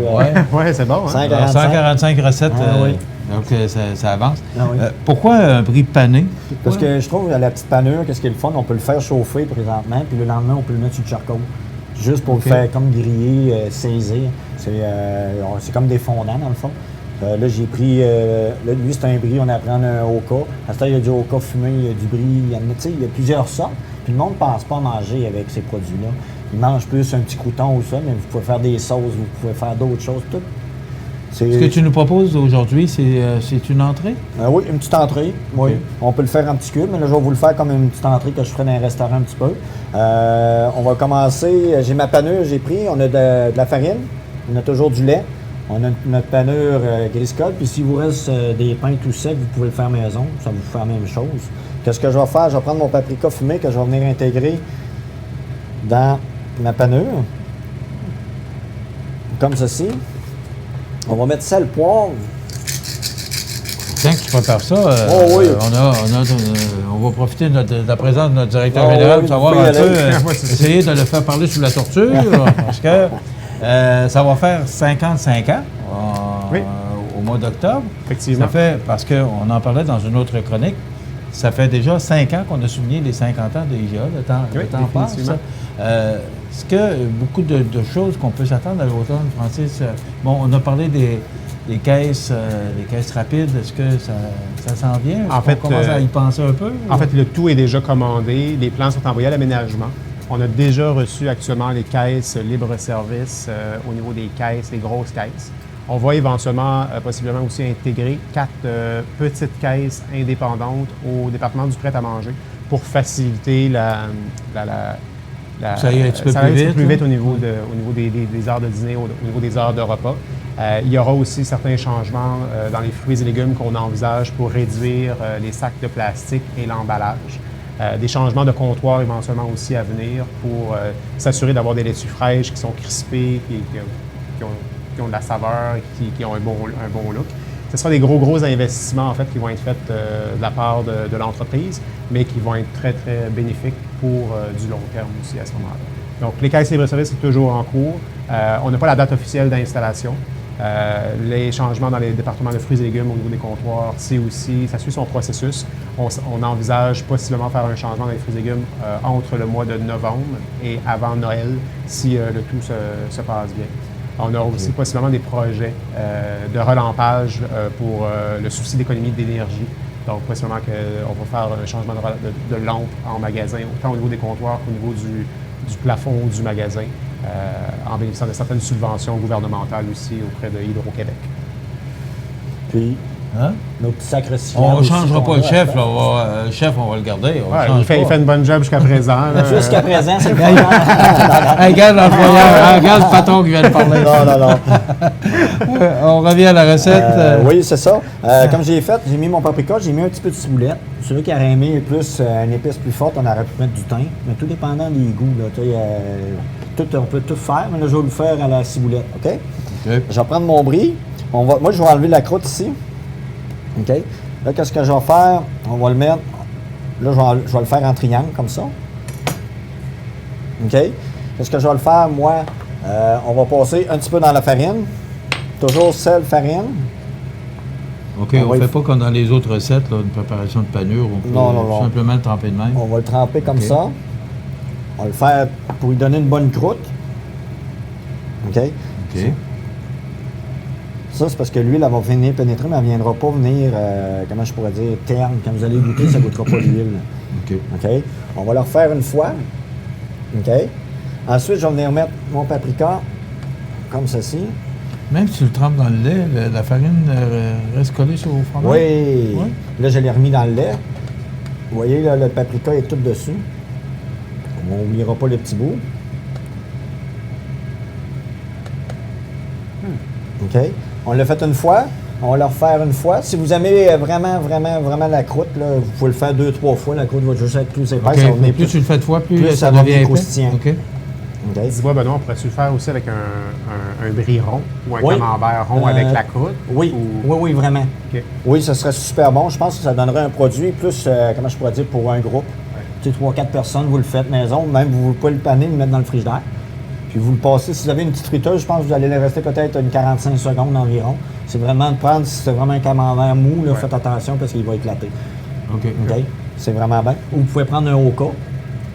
Oui, c'est bon. Hein? 145 recettes. Oui. Donc, ça avance. Oui. Pourquoi un brie pané? Parce que je trouve, à la petite panure, qu'est-ce qui est le fun, on peut le faire chauffer présentement, puis le lendemain, on peut le mettre sur le charcoal. Juste pour le faire comme griller, saisir. C'est comme des fondants, dans le fond. Là, j'ai pris... lui, c'est un brie, on apprend un oka. À ce temps, il y a du oka fumé, il y a du brie, il y a plusieurs sortes. Puis le monde ne pense pas manger avec ces produits-là. Ils mangent plus un petit crouton ou ça, mais vous pouvez faire des sauces, vous pouvez faire d'autres choses. Tout. Ce que tu nous proposes aujourd'hui, c'est une entrée? Oui, une petite entrée. Oui. Okay. On peut le faire en petits cubes, mais là, je vais vous le faire comme une petite entrée que je ferais dans un restaurant un petit peu. On va commencer. J'ai ma panure, j'ai pris. On a de la farine. On a toujours du lait. On a notre panure Griscol. Puis s'il vous reste des pains tout secs, vous pouvez le faire maison. Ça va vous faire la même chose. Qu'est-ce que je vais faire? Je vais prendre mon paprika fumé que je vais venir intégrer dans ma panure. Comme ceci. On va mettre sel, poivre. Tant que tu prépares ça, oui. on va profiter de la présence de notre directeur général pour savoir un peu, essayer de le faire parler sous la torture, parce que ça va faire 55 ans au mois d'octobre. Effectivement. Ça fait, parce qu'on en parlait dans une autre chronique, ça fait déjà 5 ans qu'on a souligné les 50 ans de IGA, le temps passe. Est-ce que beaucoup de choses qu'on peut s'attendre à l'automne, Francis? Bon, on a parlé des caisses rapides. Est-ce que ça s'en vient? En fait, on commence à y penser un peu? En fait, le tout est déjà commandé. Les plans sont envoyés à l'aménagement. On a déjà reçu actuellement les caisses libre-service au niveau des caisses, les grosses caisses. On va éventuellement, possiblement aussi intégrer 4 petites caisses indépendantes au département du prêt-à-manger pour faciliter ça y est un petit peu plus vite au niveau des heures de dîner, au niveau des heures de repas. Il y aura aussi certains changements dans les fruits et légumes qu'on envisage pour réduire les sacs de plastique et l'emballage. Des changements de comptoir éventuellement aussi à venir pour s'assurer d'avoir des laitues fraîches qui sont crispées, qui ont de la saveur, qui ont un bon look. Ce sera des gros investissements en fait qui vont être faits de la part de l'entreprise, mais qui vont être très, très bénéfiques pour du long terme aussi à ce moment-là. Donc, les caisses libre-service, c'est toujours en cours. On n'a pas la date officielle d'installation. Les changements dans les départements de fruits et légumes au niveau des comptoirs, c'est aussi, ça suit son processus. On envisage possiblement faire un changement dans les fruits et légumes entre le mois de novembre et avant Noël, si le tout se passe bien. On a aussi possiblement des projets de relampage pour le souci d'économie d'énergie. Donc, possiblement qu'on va faire un changement de lampe en magasin, autant au niveau des comptoirs qu'au niveau du plafond du magasin, en bénéficiant de certaines subventions gouvernementales aussi auprès de Hydro-Québec. Puis, nos petits sacres on ne changera pas le chef, là. Le chef, on va le garder. Il fait une bonne job jusqu'à présent. Jusqu'à présent, c'est bien. Regarde l'employeur, regarde le patron qui vient de parler. Non. On revient à la recette. Oui, c'est ça. Comme j'ai fait, j'ai mis mon paprika, j'ai mis un petit peu de ciboulette. Celui qui aurait aimé plus une épice plus forte, on aurait pu mettre du thym. Mais tout dépendant des goûts. Là, on peut tout faire, mais là, je vais le faire à la ciboulette. OK? Je vais prendre mon brie. Moi, je vais enlever la croûte ici. OK? Là, qu'est-ce que je vais faire? On va le mettre... Là, je vais le faire en triangle, comme ça. OK? Qu'est-ce que je vais le faire, moi? On va passer un petit peu dans la farine. Toujours sel, farine. OK, on ne fait pas comme dans les autres recettes, là, une préparation de panure. On peut simplement le tremper de même. On va le tremper comme ça. On va le faire pour lui donner une bonne croûte. OK? Ça, c'est parce que l'huile, elle va venir pénétrer, mais elle ne viendra pas venir, comment je pourrais dire, terne. Quand vous allez goûter, ça ne goûtera pas l'huile. OK? On va le refaire une fois. OK? Ensuite, je vais venir mettre mon paprika, comme ceci. Même si tu le trempes dans le lait, la farine reste collée sur le fromage? Oui. Là, je l'ai remis dans le lait. Vous voyez, là, le paprika est tout dessus. On n'oubliera pas les petits bouts. OK? On l'a fait une fois. On va le refaire une fois. Si vous aimez vraiment la croûte, là, vous pouvez le faire 2-3 fois. La croûte va juste être plus épaisse. Okay. Plus tu le fais de fois, plus ça devient croustillant. OK. Dis-moi, Benoît, on pourrait-tu le faire aussi avec un brie rond ou un camembert rond avec la croûte? Oui, oui, vraiment. Okay. Oui, ce serait super bon. Je pense que ça donnerait un produit plus, comment je pourrais dire, pour un groupe. Tu sais, 3-4 personnes, vous le faites maison. Même, vous pouvez le paner, le mettre dans le frigidaire. Puis vous le passez. Si vous avez une petite friteuse, je pense que vous allez le rester peut-être une 45 secondes environ. C'est vraiment de prendre, si c'est vraiment un camembert mou, là, faites attention parce qu'il va éclater. OK. C'est vraiment bien. Ou vous pouvez prendre un Oka.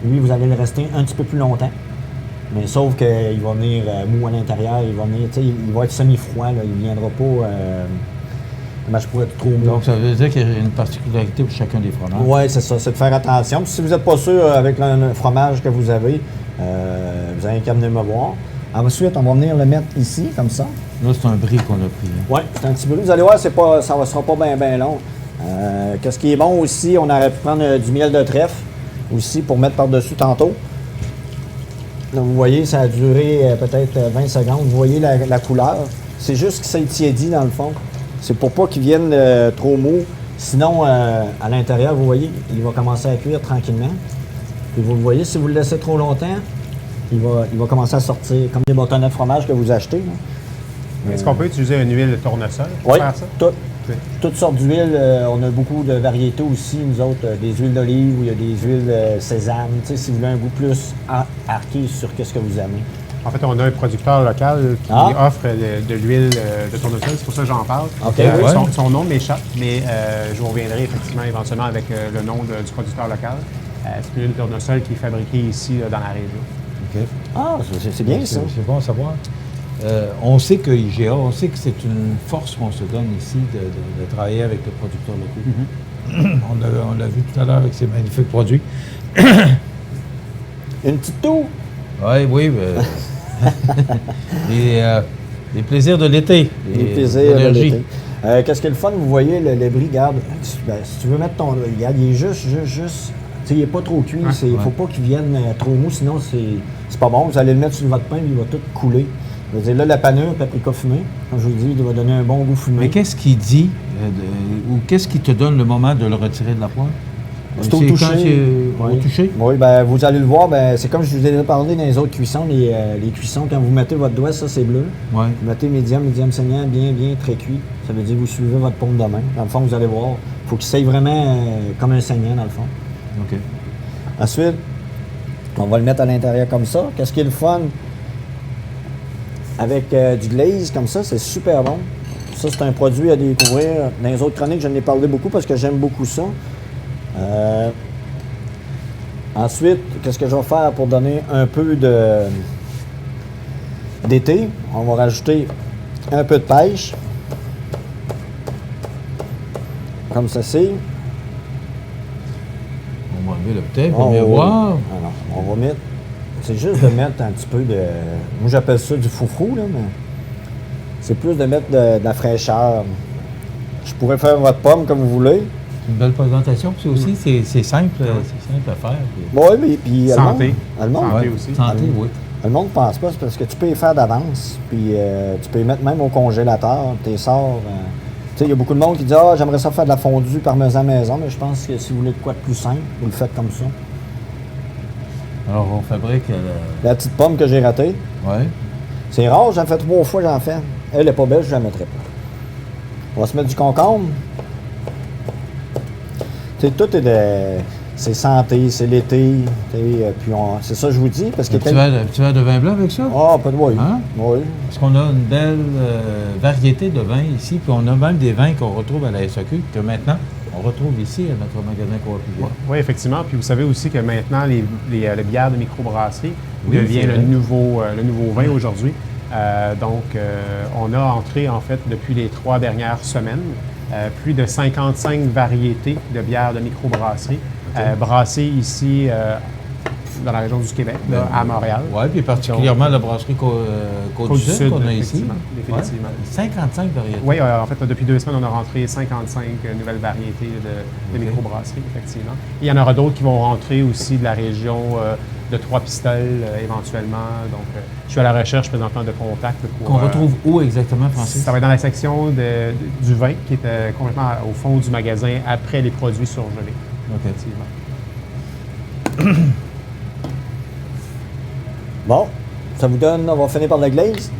Lui, vous allez le rester un petit peu plus longtemps. Mais sauf qu'il va venir mou à l'intérieur, il va venir, il va être semi-froid, là, il ne viendra pas, comment je pourrais être trop mou. Donc ça veut dire qu'il y a une particularité pour chacun des fromages? Oui, c'est ça, c'est de faire attention. Puis si vous n'êtes pas sûr avec le fromage que vous avez, vous avez qu'à venir me voir. Ensuite, on va venir le mettre ici, comme ça. Là, c'est un brie qu'on a pris. Hein. Oui, c'est un petit brie. Vous allez voir, ça ne sera pas bien long. Qu'est-ce qui est bon aussi, on aurait pu prendre du miel de trèfle aussi pour mettre par-dessus tantôt. Là, vous voyez, ça a duré peut-être 20 secondes. Vous voyez la couleur. C'est juste que ça tiédit dans le fond. C'est pour pas qu'il vienne trop mou. Sinon, à l'intérieur, vous voyez, il va commencer à cuire tranquillement. Puis vous le voyez, si vous le laissez trop longtemps, il va commencer à sortir, comme des bâtonnets de fromage que vous achetez. Est-ce qu'on peut utiliser une huile de tournesol pour faire ça? Toutes sortes d'huiles. On a beaucoup de variétés aussi, nous autres. Des huiles d'olive, il y a des huiles sésame. Tu sais, si vous voulez un goût plus arqué sur ce que vous aimez. En fait, on a un producteur local qui offre de l'huile de tournesol. C'est pour ça que j'en parle. Okay, son nom m'échappe, mais je vous reviendrai effectivement éventuellement avec le nom du producteur local. C'est l'huile de tournesol qui est fabriquée ici dans la région. Okay. Ah, c'est bien ça. C'est bon à savoir. On sait que IGA, on sait que c'est une force qu'on se donne ici de travailler avec les producteurs locaux. On l'a vu tout à l'heure avec ces magnifiques produits. Une petite toux? Oui. Les plaisirs de l'été. Les plaisirs de l'été. Qu'est-ce qui est le fun? Vous voyez, le brie, regarde, si tu veux mettre ton... Regarde, il est juste... il n'est pas trop cuit. Il ne faut pas qu'il vienne trop mou, sinon c'est pas bon. Vous allez le mettre sur votre pain, il va tout couler. Je veux dire, là, la panure, paprika fumé, comme je vous dis, il va donner un bon goût fumé. Mais qu'est-ce qu'il dit, ou qu'est-ce qui te donne le moment de le retirer de la poêle? C'est au toucher. Au toucher? Oui, ben, vous allez le voir, c'est comme je vous ai parlé dans les autres cuissons. Les cuissons, quand vous mettez votre doigt, ça c'est bleu. Ouais. Vous mettez médium saignant, bien, très cuit. Ça veut dire que vous suivez votre paume de main. Dans le fond, vous allez voir, il faut qu'il saigne vraiment comme un saignant, dans le fond. OK. Ensuite, on va le mettre à l'intérieur comme ça. Qu'est-ce qui est le fun? Avec du glaze comme ça, c'est super bon. Ça, c'est un produit à découvrir. Dans les autres chroniques, je n'en ai parlé beaucoup parce que j'aime beaucoup ça. Ensuite, qu'est-ce que je vais faire pour donner un peu d'été? On va rajouter un peu de pêche. Comme ceci. On va enlever le peut-être pour mieux voir. Alors, on va mettre... C'est juste de mettre un petit peu de... Moi, j'appelle ça du foufou, là, mais... C'est plus de mettre de la fraîcheur. Je pourrais faire votre pomme comme vous voulez. Une belle présentation, puis aussi, c'est simple, c'est simple à faire. Oui, mais puis... Santé. Santé aussi. Santé, oui. Le monde ne pense pas, c'est parce que tu peux les faire d'avance, puis tu peux les mettre même au congélateur, tu les sors. Tu sais, il y a beaucoup de monde qui dit « Ah, j'aimerais ça faire de la fondue parmesan maison », mais je pense que si vous voulez de quoi de plus simple, vous le faites comme ça. Alors, on fabrique... La petite pomme que j'ai ratée. Oui. C'est rare, j'en fais 3 fois, j'en fais. Elle n'est pas belle, je ne la mettrai pas. On va se mettre du concombre. Tu sais, tout est de... C'est santé, c'est l'été, puis c'est ça que je vous dis. Parce que un petit verre de vin blanc avec ça? Ah, pas de oui. Hein? Oui. Parce qu'on a une belle variété de vins ici, puis on a même des vins qu'on retrouve à la SAQ, que maintenant, on retrouve ici à notre magasin Coop. Oui, effectivement. Puis vous savez aussi que maintenant, le bière de microbrasserie devient le nouveau vin aujourd'hui. Donc, on a entré, en fait, depuis les 3 dernières semaines, plus de 55 variétés de bières de microbrasserie brassées ici dans la région du Québec, là, à Montréal. Oui, puis particulièrement la brasserie Côte-du-Sud qu'on a ici. Définitivement. Ouais, 55 variétés. Oui, en fait, depuis 2 semaines, on a rentré 55 nouvelles variétés de microbrasserie, effectivement. Et il y en aura d'autres qui vont rentrer aussi de la région de Trois-Pistoles, éventuellement. Donc, je suis à la recherche présentement de contacts. Qu'on retrouve où exactement, Francis? Ça va être dans la section du vin, qui est complètement au fond du magasin, après les produits surgelés. OK. Effectivement. Bon, ça vous donne, on va finir par le glaze.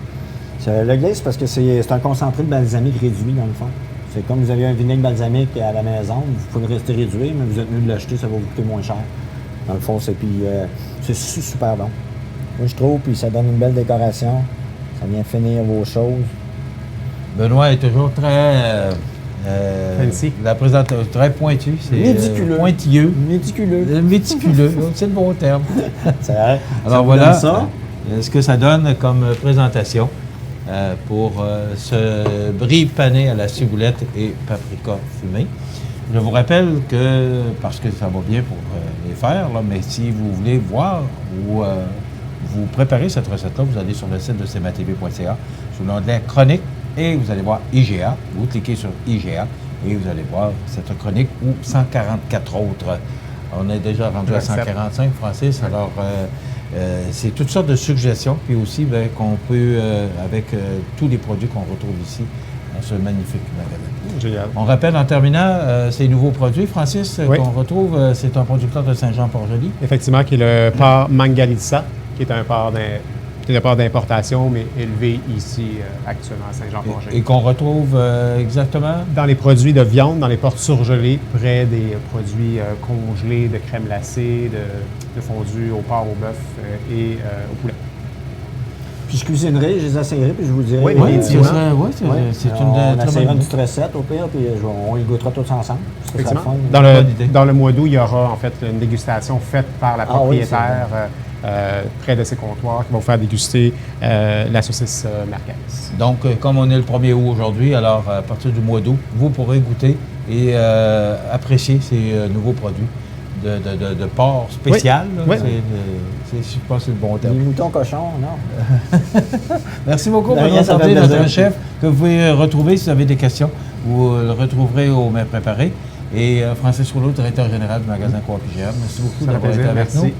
Le glaze, parce que c'est un concentré de balsamique réduit, dans le fond. C'est comme vous avez un vinaigre balsamique à la maison, vous pouvez le rester réduit, mais vous êtes mieux de l'acheter, ça va vous coûter moins cher. Dans le fond, c'est super bon. Moi, je trouve, puis ça donne une belle décoration. Ça vient finir vos choses. Benoît est toujours très... fancy. La présentation très pointue. C'est méticuleux. Pointilleux. Méticuleux, c'est le bon terme. C'est vrai. Alors voilà ce que ça donne comme présentation pour ce brie pané à la ciboulette et paprika fumé. Je vous rappelle que, parce que ça va bien pour les faire, là, mais si vous voulez voir ou vous préparez cette recette-là, vous allez sur le site de cmatv.ca, sur l'onglet chronique, et vous allez voir IGA. Vous cliquez sur IGA et vous allez voir cette chronique ou 144 autres. On est déjà rendu à 145, Francis. Alors, c'est toutes sortes de suggestions. Puis aussi, bien, qu'on peut, avec tous les produits qu'on retrouve ici, dans ce magnifique magasin. Génial. On rappelle en terminant ces nouveaux produits, Francis, qu'on retrouve. C'est un producteur de Saint-Jean-Port-Joli. Effectivement, qui est le porc Mangalitsa, qui est un porc d'importation, mais élevé ici actuellement à Saint-Jean-Port-Joli. Et qu'on retrouve exactement? Dans les produits de viande, dans les porcs surgelés, près des produits congelés de crème glacée, de fondu au porc, au bœuf et au poulet. Puis je cuisinerai, je les essayerai, puis je vous dirai. Oui, c'est on essaiera une petite recette au pire, puis on y goûtera tous ensemble. Dans le mois d'août, il y aura en fait une dégustation faite par la propriétaire près de ses comptoirs qui va vous faire déguster la saucisse merguez. Donc, comme on est le 1er août aujourd'hui, alors à partir du mois d'août, vous pourrez goûter et apprécier ces nouveaux produits de porc spécial. Oui. Je pense que c'est le bon terme. Les moutons cochons, non? Merci beaucoup, Benoît Sarté, notre chef, que vous pouvez retrouver si vous avez des questions. Vous le retrouverez au Mets Préparé. Et Francis Rouleau, directeur général du magasin Coop IGA. Merci beaucoup d'avoir été avec nous.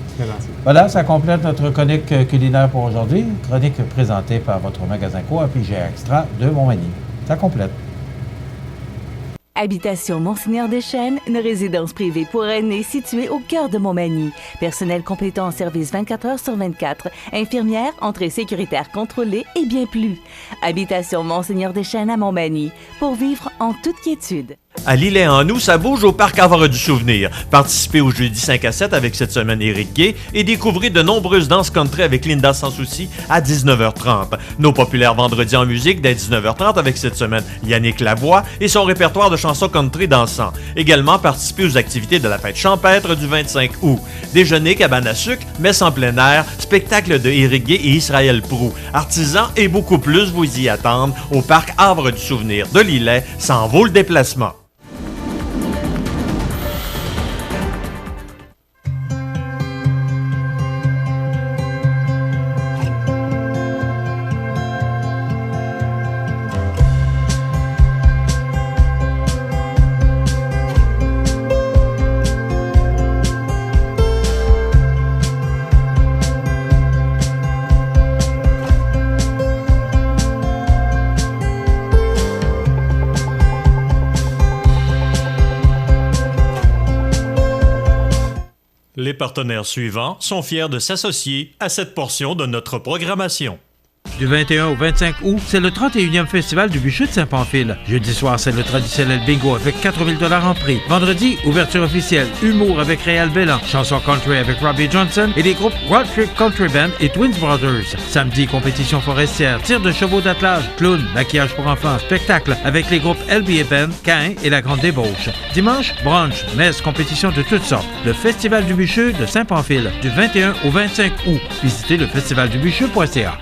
Voilà, ça complète notre chronique culinaire pour aujourd'hui. Chronique présentée par votre magasin Coop IGA Extra de Montmagny. Ça complète. Habitation Monseigneur Deschênes, une résidence privée pour aînés située au cœur de Montmagny. Personnel complétant en service 24 heures sur 24. Infirmière, entrée sécuritaire contrôlée et bien plus. Habitation Monseigneur Deschênes à Montmagny. Pour vivre en toute quiétude. À Lillet en août, ça bouge au Parc Havre du Souvenir. Participez au jeudi 5 à 7 avec cette semaine Éric Gay et découvrez de nombreuses danses country avec Linda Sans Souci à 19h30. Nos populaires vendredis en musique dès 19h30 avec cette semaine Yannick Lavoie et son répertoire de chansons country dansant. Également, participez aux activités de la fête champêtre du 25 août. Déjeuner, cabane à sucre, messe en plein air, spectacle de Éric Gay et Israël Proulx. Artisans et beaucoup plus vous y attendent au Parc Havre du Souvenir de Lillet. Ça en vaut le déplacement. Les partenaires suivants sont fiers de s'associer à cette portion de notre programmation. Du 21 au 25 août, c'est le 31e festival du bûcher de Saint-Pamphile. Jeudi soir, c'est le traditionnel bingo avec 4000 $ en prix. Vendredi, ouverture officielle, humour avec Réal Bellan, chanson country avec Robbie Johnson et les groupes Road Trip Country Band et Twins Brothers. Samedi, compétition forestière, tir de chevaux d'attelage, clown, maquillage pour enfants, spectacle avec les groupes LBA Band, Cain et La Grande Débauche. Dimanche, brunch, messe, compétition de toutes sortes. Le Festival du bûcher de Saint-Pamphile, du 21 au 25 août. Visitez le festivaldubucher.ca.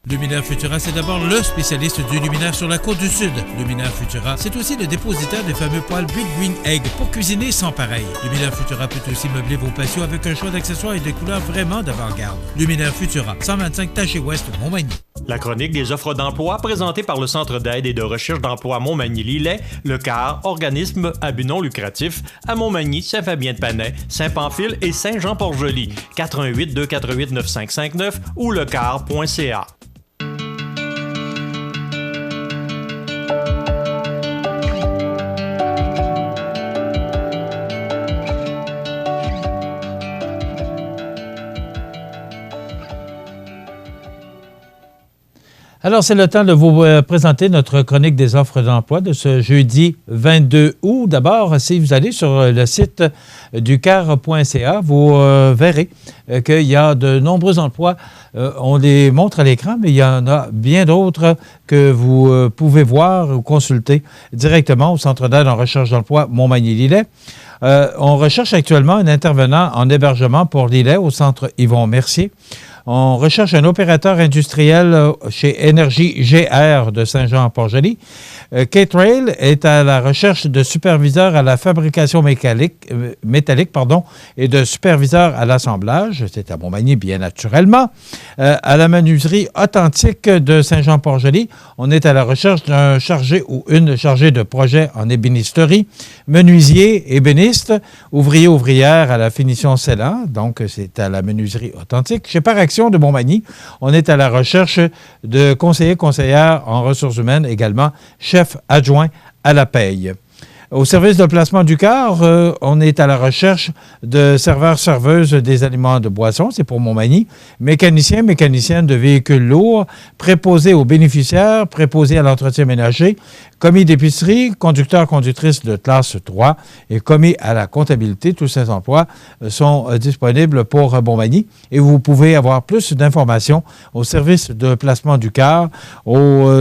Luminaire Futura, c'est d'abord le spécialiste du luminaire sur la côte du Sud. Luminaire Futura, c'est aussi le dépositaire des fameux poêles Big Green Egg pour cuisiner sans pareil. Luminaire Futura peut aussi meubler vos patios avec un choix d'accessoires et de couleurs vraiment d'avant-garde. Luminaire Futura, 125 Taché Ouest, Montmagny. La chronique des offres d'emploi présentée par le Centre d'aide et de recherche d'emploi Montmagny-Lillet, le CAR, organisme à but non lucratif, à Montmagny, Saint-Fabien-de-Panay, Saint-Pamphile et Saint-Jean-Port-Joli. 88 248 9559 ou lecar.ca. Alors, c'est le temps de vous présenter notre chronique des offres d'emploi de ce jeudi 22 août. D'abord, si vous allez sur le site du car.ca, vous verrez qu'il y a de nombreux emplois. On les montre à l'écran, mais il y en a bien d'autres que vous pouvez voir ou consulter directement au Centre d'aide en recherche d'emploi Montmagny-Lillet. On recherche actuellement un intervenant en hébergement pour Lillet au Centre Yvon Mercier. On recherche un opérateur industriel chez Énergie GR de Saint-Jean-Port-Joli. K-Trail est à la recherche de superviseurs à la fabrication métallique et de superviseurs à l'assemblage. C'est à Montmagny, bien naturellement. À la menuiserie Authentique de Saint-Jean-Port-Joli, on est à la recherche d'un chargé ou une chargée de projet en ébénisterie, menuisier, ébéniste, ouvrier, ouvrière à la finition scellant. Donc, c'est à la menuiserie Authentique. Chez Paraction de Montmagny, on est à la recherche de conseillers, conseillères en ressources humaines, également chef adjoint à la paye. Au service de placement du car, on est à la recherche de serveurs-serveuses des aliments de boissons, c'est pour Montmagny, mécaniciens, mécaniciennes de véhicules lourds, préposés aux bénéficiaires, préposés à l'entretien ménager, commis d'épicerie, conducteurs, conductrices de classe 3 et commis à la comptabilité. Tous ces emplois sont disponibles pour Montmagny et vous pouvez avoir plus d'informations au service de placement du car.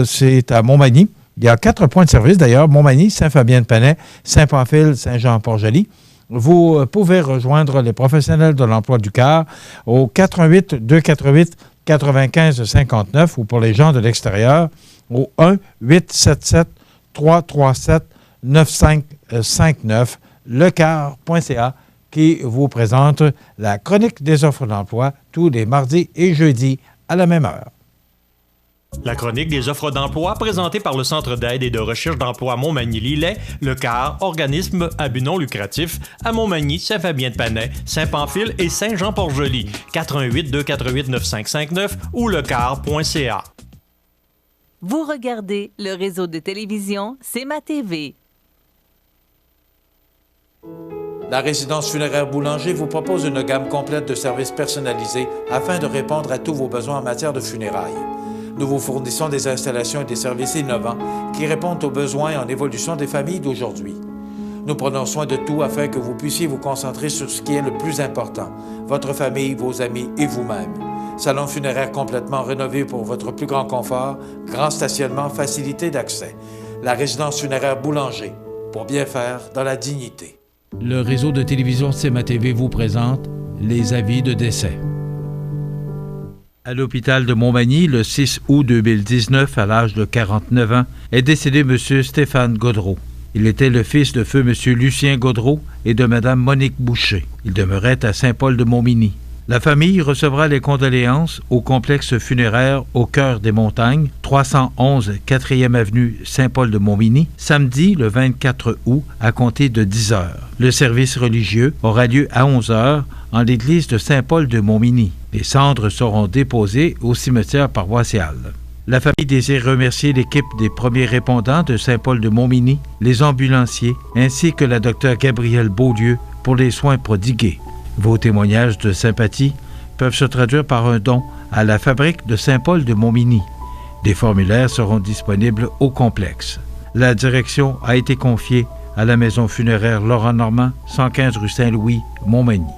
C'est à Montmagny. Il y a 4 points de service, d'ailleurs, Montmagny, Saint-Fabien-de-Panay, Saint-Pamphile, Saint-Jean-Port-Joli. Vous pouvez rejoindre les professionnels de l'emploi du car au 418-248-95-59 ou pour les gens de l'extérieur au 1-877-337-9559, lecar.ca qui vous présente la chronique des offres d'emploi tous les mardis et jeudis à la même heure. La chronique des offres d'emploi présentée par le Centre d'aide et de recherche d'emploi Montmagny-Lillet, le CAR, organisme à but non lucratif, à Montmagny, Saint-Fabien-de-Panay, Saint-Pamphile et Saint-Jean-Port-Joli, 418-248-9559 ou lecar.ca. Vous regardez le réseau de télévision C'est ma TV. La résidence funéraire Boulanger vous propose une gamme complète de services personnalisés afin de répondre à tous vos besoins en matière de funérailles. Nous vous fournissons des installations et des services innovants qui répondent aux besoins en évolution des familles d'aujourd'hui. Nous prenons soin de tout afin que vous puissiez vous concentrer sur ce qui est le plus important, votre famille, vos amis et vous-même. Salon funéraire complètement rénové pour votre plus grand confort, grand stationnement, facilité d'accès. La résidence funéraire Boulanger, pour bien faire dans la dignité. Le réseau de télévision C'est ma TV vous présente les avis de décès. À l'hôpital de Montmagny, le 6 août 2019, à l'âge de 49 ans, est décédé M. Stéphane Gaudreau. Il était le fils de feu M. Lucien Gaudreau et de Mme Monique Boucher. Il demeurait à Saint-Paul-de-Montmagny. La famille recevra les condoléances au complexe funéraire au cœur des montagnes, 311 4e avenue Saint-Paul-de-Montmagny, samedi le 24 août à compter de 10 heures. Le service religieux aura lieu à 11 heures en l'église de Saint-Paul-de-Montmagny. Les cendres seront déposées au cimetière paroissial. La famille désire remercier l'équipe des premiers répondants de Saint-Paul-de-Montmagny, les ambulanciers, ainsi que la Dr Gabrielle Beaulieu pour les soins prodigués. Vos témoignages de sympathie peuvent se traduire par un don à la fabrique de Saint-Paul-de-Montmagny. Des formulaires seront disponibles au complexe. La direction a été confiée à la maison funéraire Laurent Normand, 115 rue Saint-Louis, Montmagny.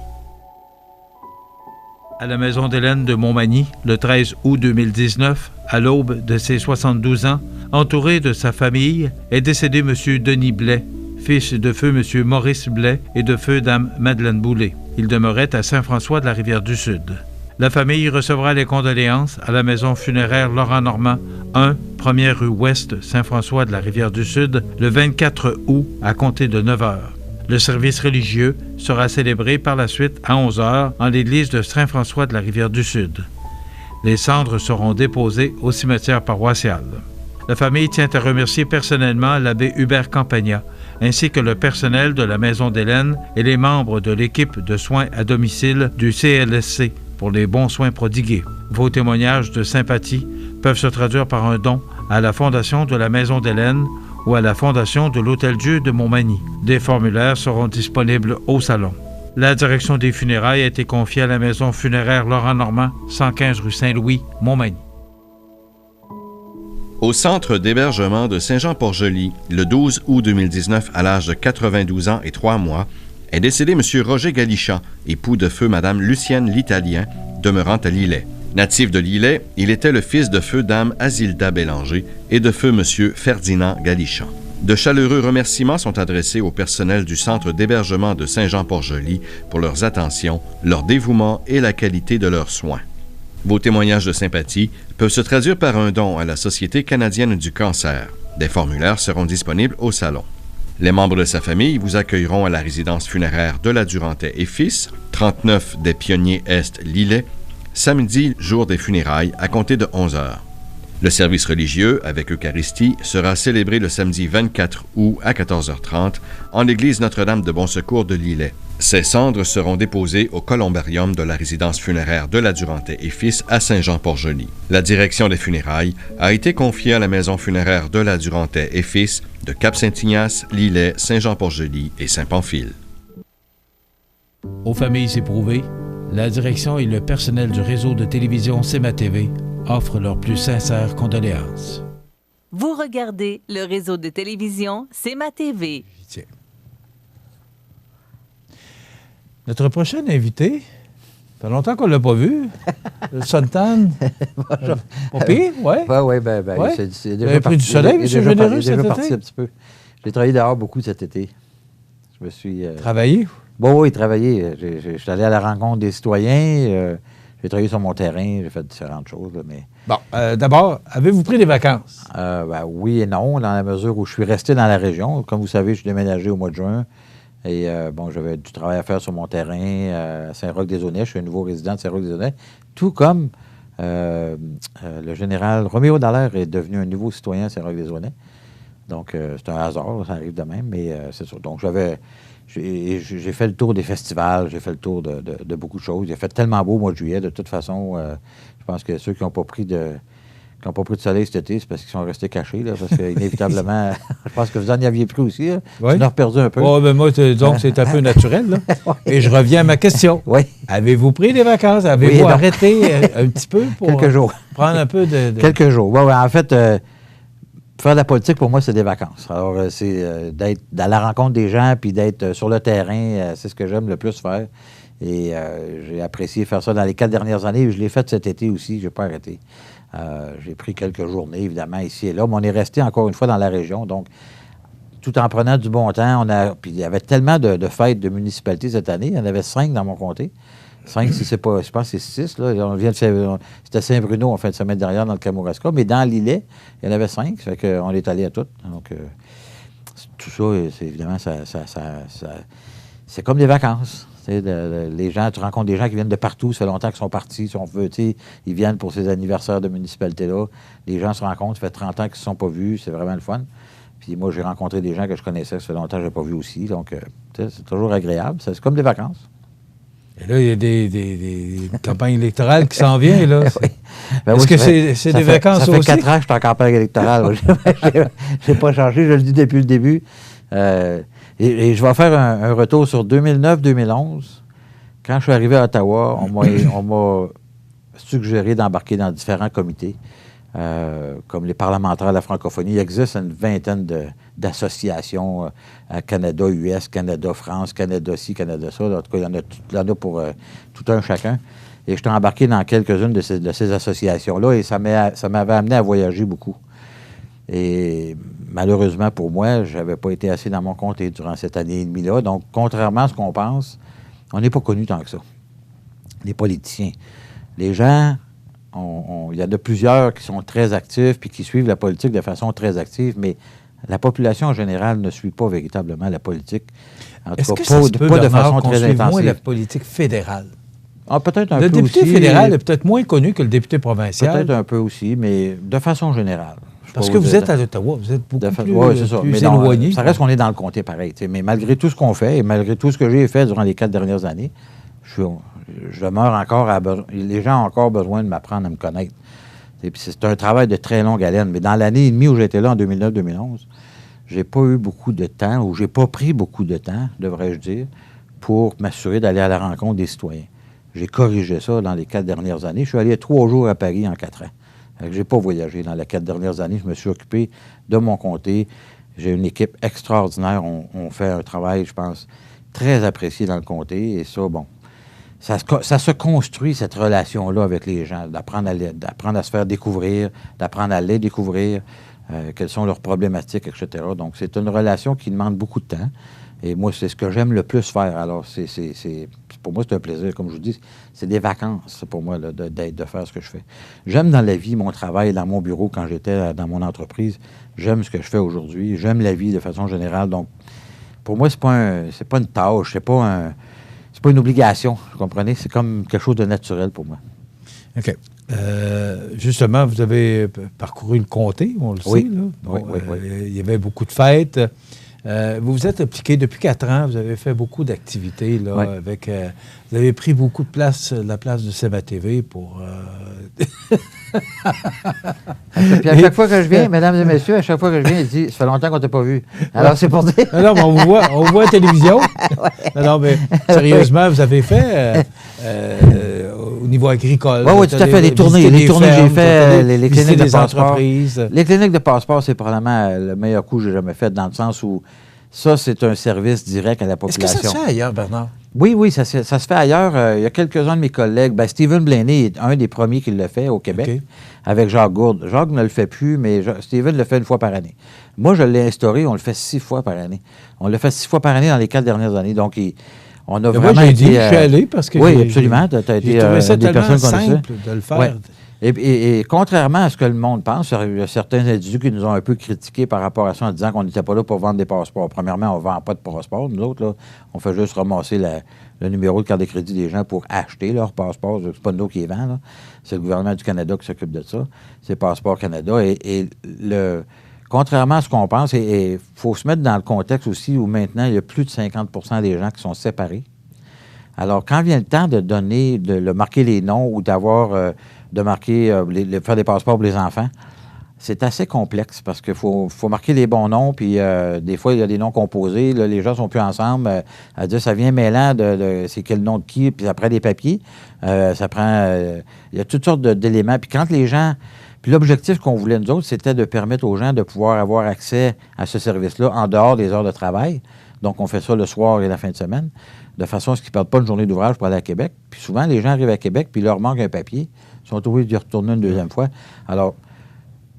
À la maison d'Hélène de Montmagny, le 13 août 2019, à l'aube de ses 72 ans, entouré de sa famille, est décédé M. Denis Blais, fils de feu M. Maurice Blais et de feu Dame Madeleine Boulay. Il demeurait à Saint-François de la Rivière-du-Sud. La famille recevra les condoléances à la maison funéraire Laurent Normand, 1, 1er rue Ouest, Saint-François de la Rivière-du-Sud, le 24 août à compter de 9 heures. Le service religieux sera célébré par la suite à 11 heures en l'église de Saint-François de la Rivière-du-Sud. Les cendres seront déposées au cimetière paroissial. La famille tient à remercier personnellement l'abbé Hubert Campagna, ainsi que le personnel de la Maison d'Hélène et les membres de l'équipe de soins à domicile du CLSC pour les bons soins prodigués. Vos témoignages de sympathie peuvent se traduire par un don à la Fondation de la Maison d'Hélène ou à la Fondation de l'Hôtel-Dieu de Montmagny. Des formulaires seront disponibles au salon. La direction des funérailles a été confiée à la maison funéraire Laurent Normand, 115 rue Saint-Louis, Montmagny. Au centre d'hébergement de Saint-Jean-Port-Joli, le 12 août 2019, à l'âge de 92 ans et 3 mois, est décédé M. Roger Galichat, époux de feu Mme Lucienne L'Italien, demeurant à Lillet. Natif de Lillet, il était le fils de feu Dame Azilda Bélanger et de feu M. Ferdinand Galichat. De chaleureux remerciements sont adressés au personnel du centre d'hébergement de Saint-Jean-Port-Joli pour leurs attentions, leur dévouement et la qualité de leurs soins. Vos témoignages de sympathie peuvent se traduire par un don à la Société canadienne du cancer. Des formulaires seront disponibles au salon. Les membres de sa famille vous accueilleront à la résidence funéraire de la Durantais et Fils, 39 des Pionniers Est Lillet, samedi, jour des funérailles, à compter de 11 heures. Le service religieux, avec Eucharistie, sera célébré le samedi 24 août à 14h30 en l'église Notre-Dame de Bon-Secours de Lillet. Ces cendres seront déposées au columbarium de la résidence funéraire de la Durantais et Fils à Saint-Jean-Port-Joli. La direction des funérailles a été confiée à la maison funéraire de la Durantais et Fils de Cap-Saint-Ignace, Lillet, Saint-Jean-Port-Joli et Saint-Pamphile. Aux familles éprouvées, la direction et le personnel du réseau de télévision CMA-TV offrent leurs plus sincères condoléances. Vous regardez le réseau de télévision CMA-TV. Notre prochain invité, ça fait longtemps qu'on ne l'a pas vu. Le Sontan. Pas pire, oui. Oui, Ouais. c'est Vous avez pris du soleil, M. Généreux, cet été? parti un petit peu. J'ai travaillé dehors beaucoup cet été. Je me suis... Travaillé? Oui, travaillé. Je suis allé à la rencontre des citoyens. J'ai travaillé sur mon terrain. J'ai fait différentes choses. Là, mais... Bon, d'abord, avez-vous pris des vacances? Oui et non, dans la mesure où je suis resté dans la région. Comme vous savez, je suis déménagé au mois de juin. Et j'avais du travail à faire sur mon terrain à Saint-Roch-des-Aunais. Je suis un nouveau résident de Saint-Roch-des-Aunais. Tout comme le général Roméo Dallaire est devenu un nouveau citoyen à Saint-Roch-des-Aunais. Donc, c'est un hasard, ça arrive de même, mais c'est ça. Donc, j'ai fait le tour des festivals, j'ai fait le tour de beaucoup de choses. Il a fait tellement beau au mois de juillet. De toute façon, je pense que ceux qui n'ont pas pris de soleil cet été, c'est parce qu'ils sont restés cachés, là, parce qu'inévitablement, je pense que vous en y aviez pris aussi. Là. Oui. Tu en as perdu un peu. Oh, ben moi, donc, c'est un peu naturel. Là. Et je reviens à ma question. Oui. Avez-vous pris des vacances? Avez-vous arrêté un petit peu pour quelques jours. Prendre un peu de... Quelques jours. Ouais, en fait, faire de la politique, pour moi, c'est des vacances. Alors, c'est d'être à la rencontre des gens puis d'être sur le terrain. C'est ce que j'aime le plus faire. Et j'ai apprécié faire ça dans les 4 dernières années. Je l'ai fait cet été aussi. Je n'ai pas arrêté. J'ai pris quelques journées, évidemment, ici et là, mais on est resté encore une fois dans la région. Donc, tout en prenant du bon temps, puis il y avait tellement de fêtes de municipalités cette année. Il y en avait 5 dans mon comté. 5, si c'est pas, je pense que c'est 6. Là. C'était Saint-Bruno en fin de semaine dernière dans le Kamouraska, mais dans Lillet, il y en avait 5. Ça fait qu'on est allé à toutes. Donc, tout ça, c'est évidemment, c'est comme des vacances. Les gens, tu rencontres des gens qui viennent de partout, ça fait longtemps qu'ils sont partis, si on veut, ils viennent pour ces anniversaires de municipalité-là. Les gens se rencontrent, ça fait 30 ans qu'ils ne se sont pas vus, c'est vraiment le fun. Puis moi, j'ai rencontré des gens que je connaissais, ça fait longtemps que je n'ai pas vu aussi, donc c'est toujours agréable, c'est comme des vacances. Et là, il y a des campagnes électorales qui s'en viennent, là. Oui. Est-ce que c'est des vacances aussi? Ça fait 4 ans que je suis en campagne électorale. Je n'ai pas changé, je le dis depuis le début. Et je vais faire un retour sur 2009-2011. Quand je suis arrivé à Ottawa, on m'a suggéré d'embarquer dans différents comités, comme les parlementaires de la francophonie. Il existe une vingtaine d'associations Canada, US, Canada, France, Canada-ci, Canada-ça. En tout cas, il y en a pour tout un chacun. Et je suis embarqué dans quelques-unes de ces associations-là et ça m'avait amené à voyager beaucoup. Et malheureusement pour moi, je n'avais pas été assez dans mon comté durant cette année et demie-là. Donc, contrairement à ce qu'on pense, on n'est pas connus tant que ça. Les politiciens. Les gens, il y en a plusieurs qui sont très actifs puis qui suivent la politique de façon très active, mais la population en général ne suit pas véritablement la politique. En tout cas, pas de façon très intensive. Moins la politique fédérale? Ah, peut-être un peu aussi. Le député fédéral est peut-être moins connu que le député provincial. Peut-être un peu aussi, mais de façon générale. Parce que vous êtes à Ottawa, vous êtes beaucoup plus éloigné. Ça reste qu'on est dans le comté pareil. Mais malgré tout ce qu'on fait et malgré tout ce que j'ai fait durant les 4 dernières années, je demeure encore les gens ont encore besoin de m'apprendre à me connaître. Et puis c'est un travail de très longue haleine. Mais dans l'année et demie où j'étais là, en 2009-2011, j'ai pas eu beaucoup de temps, ou j'ai pas pris beaucoup de temps, devrais-je dire, pour m'assurer d'aller à la rencontre des citoyens. J'ai corrigé ça dans les 4 dernières années. Je suis allé 3 jours à Paris en 4 ans. Je n'ai pas voyagé dans les 4 dernières années. Je me suis occupé de mon comté. J'ai une équipe extraordinaire. On fait un travail, je pense, très apprécié dans le comté. Et ça, bon, ça se construit, cette relation-là avec les gens, d'apprendre à se faire découvrir, d'apprendre à les découvrir, quelles sont leurs problématiques, etc. Donc, c'est une relation qui demande beaucoup de temps. Et moi, c'est ce que j'aime le plus faire. Alors, pour moi, c'est un plaisir. Comme je vous dis, c'est des vacances pour moi là, de faire ce que je fais. J'aime dans la vie mon travail dans mon bureau quand j'étais dans mon entreprise. J'aime ce que je fais aujourd'hui. J'aime la vie de façon générale. Donc, pour moi, c'est pas une tâche. C'est pas une obligation. Vous comprenez? C'est comme quelque chose de naturel pour moi. OK. Justement, vous avez parcouru le comté, on le sait. Là. Bon, Oui. Il y avait beaucoup de fêtes. Vous vous êtes impliqué depuis 4 ans. Vous avez fait beaucoup d'activités. Là, avec, vous avez pris beaucoup de place, la place de Sèvres TV pour... Puis à chaque fois que je viens, mesdames et messieurs, à chaque fois que je viens, il dit « Ça fait longtemps qu'on t'a pas vu. » Alors, c'est pour dire... Non, mais on vous voit à la télévision. Non, mais sérieusement, vous avez fait au niveau agricole. Oui, tout à fait. Les tournées que j'ai fait, les cliniques de passeport. Entreprises. Les cliniques de passeport, c'est probablement le meilleur coup que j'ai jamais fait, dans le sens où ça, c'est un service direct à la population. Est-ce que ça se fait ailleurs, Bernard? Oui, ça se fait ailleurs. Il y a quelques-uns de mes collègues. Stephen Blaney est un des premiers qui le fait au Québec, avec Jacques Gourde. Jacques ne le fait plus, mais Stephen le fait 1 fois par année. Moi, je l'ai instauré, on le fait 6 fois par année. On le fait 6 fois par année dans les 4 dernières années. Donc, on a vraiment j'ai été... dit, je suis allé parce que... Oui, absolument. Tu as été une des personnes simple de le faire. Ouais. Et contrairement à ce que le monde pense, il y a certains individus qui nous ont un peu critiqués par rapport à ça en disant qu'on n'était pas là pour vendre des passeports. Premièrement, on ne vend pas de passeports. Nous autres, là, on fait juste ramasser le numéro de carte de crédit des gens pour acheter leur passeport. C'est pas nous qui les vend, là. C'est le gouvernement du Canada qui s'occupe de ça. C'est Passeport Canada. Contrairement à ce qu'on pense, il faut se mettre dans le contexte aussi où maintenant, il y a plus de 50% des gens qui sont séparés. Alors, quand vient le temps de marquer les noms ou d'avoir... de marquer, faire des passeports pour les enfants, c'est assez complexe parce qu'il faut marquer les bons noms, puis des fois, il y a des noms composés, là, les gens ne sont plus ensemble. À dire, ça vient mêlant de c'est quel nom de qui, puis après des papiers. Ça prend... il y a toutes sortes d'éléments. Puis quand les gens... Puis l'objectif qu'on voulait, nous autres, c'était de permettre aux gens de pouvoir avoir accès à ce service-là en dehors des heures de travail. Donc, on fait ça le soir et la fin de semaine, de façon à ce qu'ils ne perdent pas une journée d'ouvrage pour aller à Québec. Puis souvent, les gens arrivent à Québec, puis il leur manque un papier. Ils sont obligés d'y retourner une deuxième fois. Alors,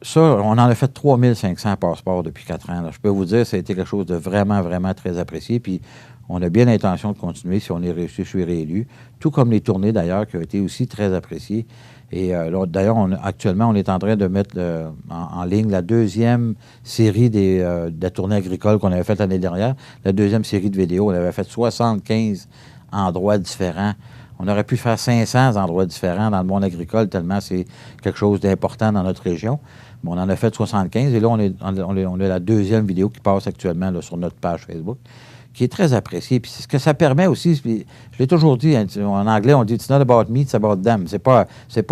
ça, on en a fait 3500 passeports depuis 4 ans. Là. Je peux vous dire, ça a été quelque chose de vraiment, vraiment très apprécié. Puis, on a bien l'intention de continuer si on est réussi, je suis réélu. Tout comme les tournées, d'ailleurs, qui ont été aussi très appréciées. Et d'ailleurs, actuellement, on est en train de mettre en ligne la 2e série de la tournée agricole qu'on avait faite l'année dernière. La 2e série de vidéos. On avait fait 75 endroits différents. On aurait pu faire 500 endroits différents dans le monde agricole, tellement c'est quelque chose d'important dans notre région. Bon, on en a fait 75 et là, on a la 2e vidéo qui passe actuellement là, sur notre page Facebook, qui est très appréciée. Puis ce que ça permet aussi, puis je l'ai toujours dit, en anglais, on dit « It's not about me, it's about them ». C'est pas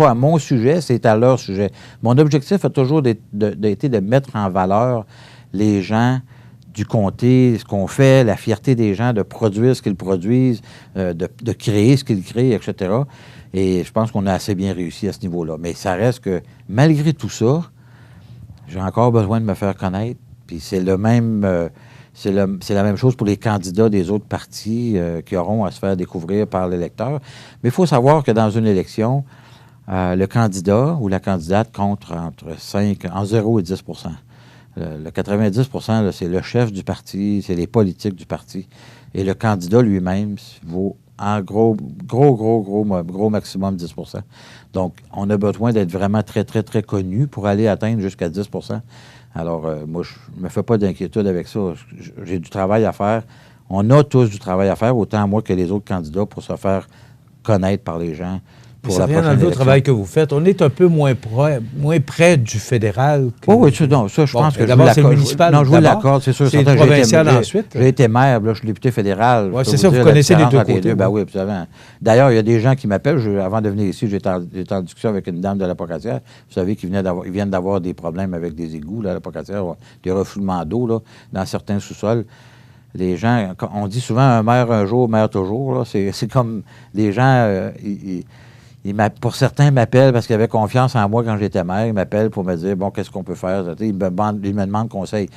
à mon sujet, c'est à leur sujet. Mon objectif a toujours été de mettre en valeur les gens du comté, ce qu'on fait, la fierté des gens de produire ce qu'ils produisent, de créer ce qu'ils créent, etc. Et je pense qu'on a assez bien réussi à ce niveau-là. Mais ça reste que, malgré tout ça, j'ai encore besoin de me faire connaître. Puis c'est le même... c'est la même chose pour les candidats des autres partis qui auront à se faire découvrir par l'électeur. Mais il faut savoir que dans une élection, le candidat ou la candidate compte entre 0 et 10 %. Le 90 % là, c'est le chef du parti, c'est les politiques du parti. Et le candidat lui-même vaut en gros maximum 10 %. Donc, on a besoin d'être vraiment très, très, très connu pour aller atteindre jusqu'à 10 %. Alors, moi, je ne me fais pas d'inquiétude avec ça. J'ai du travail à faire. On a tous du travail à faire, autant moi que les autres candidats, pour se faire connaître par les gens. Mais ça vient dans le travail que vous faites. On est un peu moins près du fédéral. Oui, ça, je pense que d'abord, c'est le municipal. Non, je vous l'accorde, c'est sûr. C'est le provincial ensuite. J'ai été maire, là, je suis député fédéral. Oui, c'est ça, vous connaissez les deux côtés. Ben oui, d'ailleurs, il y a des gens qui m'appellent. Avant de venir ici, j'étais en discussion avec une dame de la Pocatière. Vous savez qu'ils viennent d'avoir des problèmes avec des égouts, là, à la Pocatière, des refoulements d'eau là, dans certains sous-sols. Les gens, on dit souvent un maire un jour, maire toujours. Là. C'est comme les gens... pour certains, m'appellent parce qu'ils avaient confiance en moi quand j'étais maire. Ils m'appellent pour me dire, bon, qu'est-ce qu'on peut faire? Ils me demandent conseil.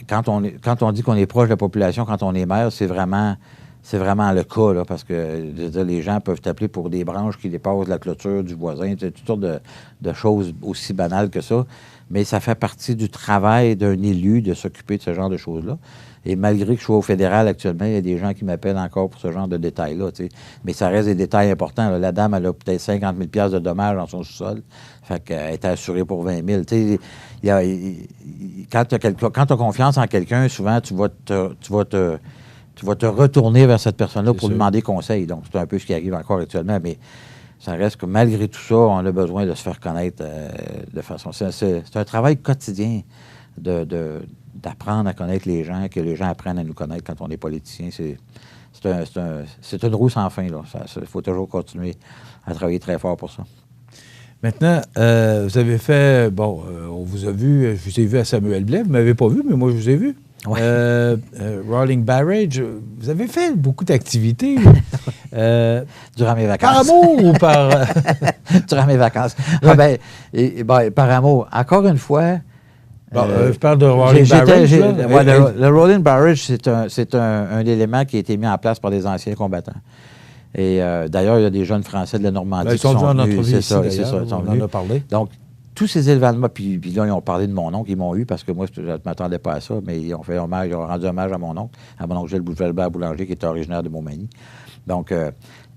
Quand on dit qu'on est proche de la population, quand on est maire, c'est vraiment c'est vraiment le cas, là, parce que je veux dire, les gens peuvent t'appeler pour des branches qui dépassent la clôture du voisin, toutes sortes de choses aussi banales que ça. Mais ça fait partie du travail d'un élu de s'occuper de ce genre de choses-là. Et malgré que je sois au fédéral actuellement, il y a des gens qui m'appellent encore pour ce genre de détails-là. Tu sais. Mais ça reste des détails importants. Là. La dame, elle a peut-être 50 000 $ de dommages dans son sous-sol. Fait qu'elle est assurée pour 20 000. Tu sais, quand tu as confiance en quelqu'un, souvent, tu vas te retourner vers cette personne-là pour lui demander conseil. Donc, c'est un peu ce qui arrive encore actuellement. Mais ça reste que malgré tout ça, on a besoin de se faire connaître de façon... C'est un travail quotidien d'apprendre à connaître les gens, que les gens apprennent à nous connaître quand on est politicien. C'est une roue sans fin. Il faut toujours continuer à travailler très fort pour ça. Maintenant, vous avez fait... Bon, on vous a vu, je vous ai vu à Samuel Blais. Vous ne m'avez pas vu, mais moi, je vous ai vu. Ouais. Rolling Barrage, vous avez fait beaucoup d'activités. Durant mes vacances. Par amour ou par... Durant mes vacances. Par amour. Encore une fois... je parle de Rolling Barrage. Le Rolling Barrage, c'est un élément qui a été mis en place par des anciens combattants. Et d'ailleurs, il y a des jeunes Français de la Normandie qui sont venus. En entrevue ici, on en a parlé. Donc, tous ces événements, puis là, ils ont parlé de mon oncle, ils m'ont eu parce que moi, je ne m'attendais pas à ça, mais ils ont rendu hommage à mon oncle Gilles Boulevard-Boulanger, qui est originaire de Montmagny. Donc,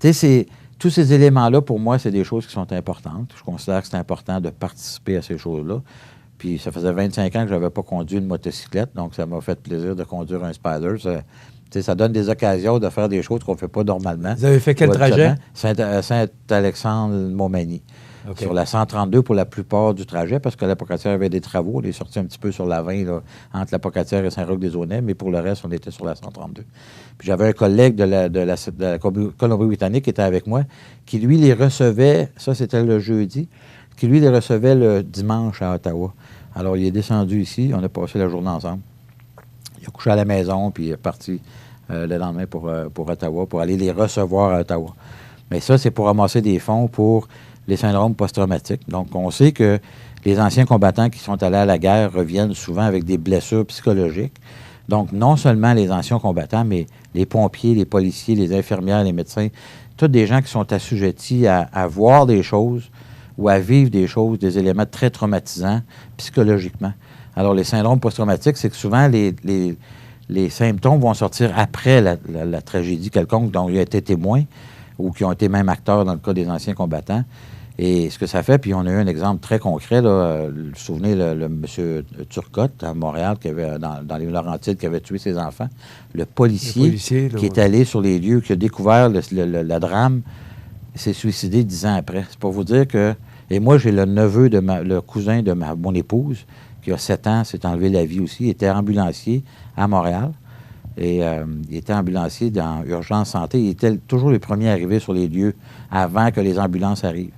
tu sais, tous ces éléments-là, pour moi, c'est des choses qui sont importantes. Je considère que c'est important de participer à ces choses-là. Puis ça faisait 25 ans que je n'avais pas conduit une motocyclette, donc ça m'a fait plaisir de conduire un Spider. Ça donne des occasions de faire des choses qu'on ne fait pas normalement. Vous avez fait quel trajet? Saint-Alexandre-Montmagny. Okay. Sur la 132 pour la plupart du trajet, parce que la Pocatière avait des travaux. On est sorti un petit peu sur la 20, là, entre la Pocatière et Saint-Roch-des-Aunais, mais pour le reste, on était sur la 132. Puis j'avais un collègue de la Colombie-Britannique qui était avec moi, qui, lui, les recevait, ça c'était le jeudi, qui, lui, les recevait le dimanche à Ottawa. Alors, il est descendu ici, on a passé la journée ensemble. Il a couché à la maison, puis il est parti le lendemain pour Ottawa, pour aller les recevoir à Ottawa. Mais ça, c'est pour ramasser des fonds pour les syndromes post-traumatiques. Donc, on sait que les anciens combattants qui sont allés à la guerre reviennent souvent avec des blessures psychologiques. Donc, non seulement les anciens combattants, mais les pompiers, les policiers, les infirmières, les médecins, tous des gens qui sont assujettis à voir des choses ou à vivre des choses, des éléments très traumatisants psychologiquement. Alors, les syndromes post-traumatiques, c'est que souvent, les symptômes vont sortir après la tragédie quelconque dont il a été témoin ou qui ont été même acteurs dans le cas des anciens combattants. Et ce que ça fait, puis on a eu un exemple très concret, là, vous vous souvenez, le monsieur Turcotte à Montréal, qui avait, dans les Laurentides, qui avait tué ses enfants, le policier qui est allé sur les lieux, qui a découvert le drame, s'est suicidé 10 ans après. C'est pour vous dire que... Et moi, j'ai le cousin de mon épouse, qui a 7 ans, s'est enlevé la vie aussi. Il était ambulancier à Montréal. Et il était ambulancier dans Urgence Santé. Il était toujours les premiers arrivés sur les lieux avant que les ambulances arrivent.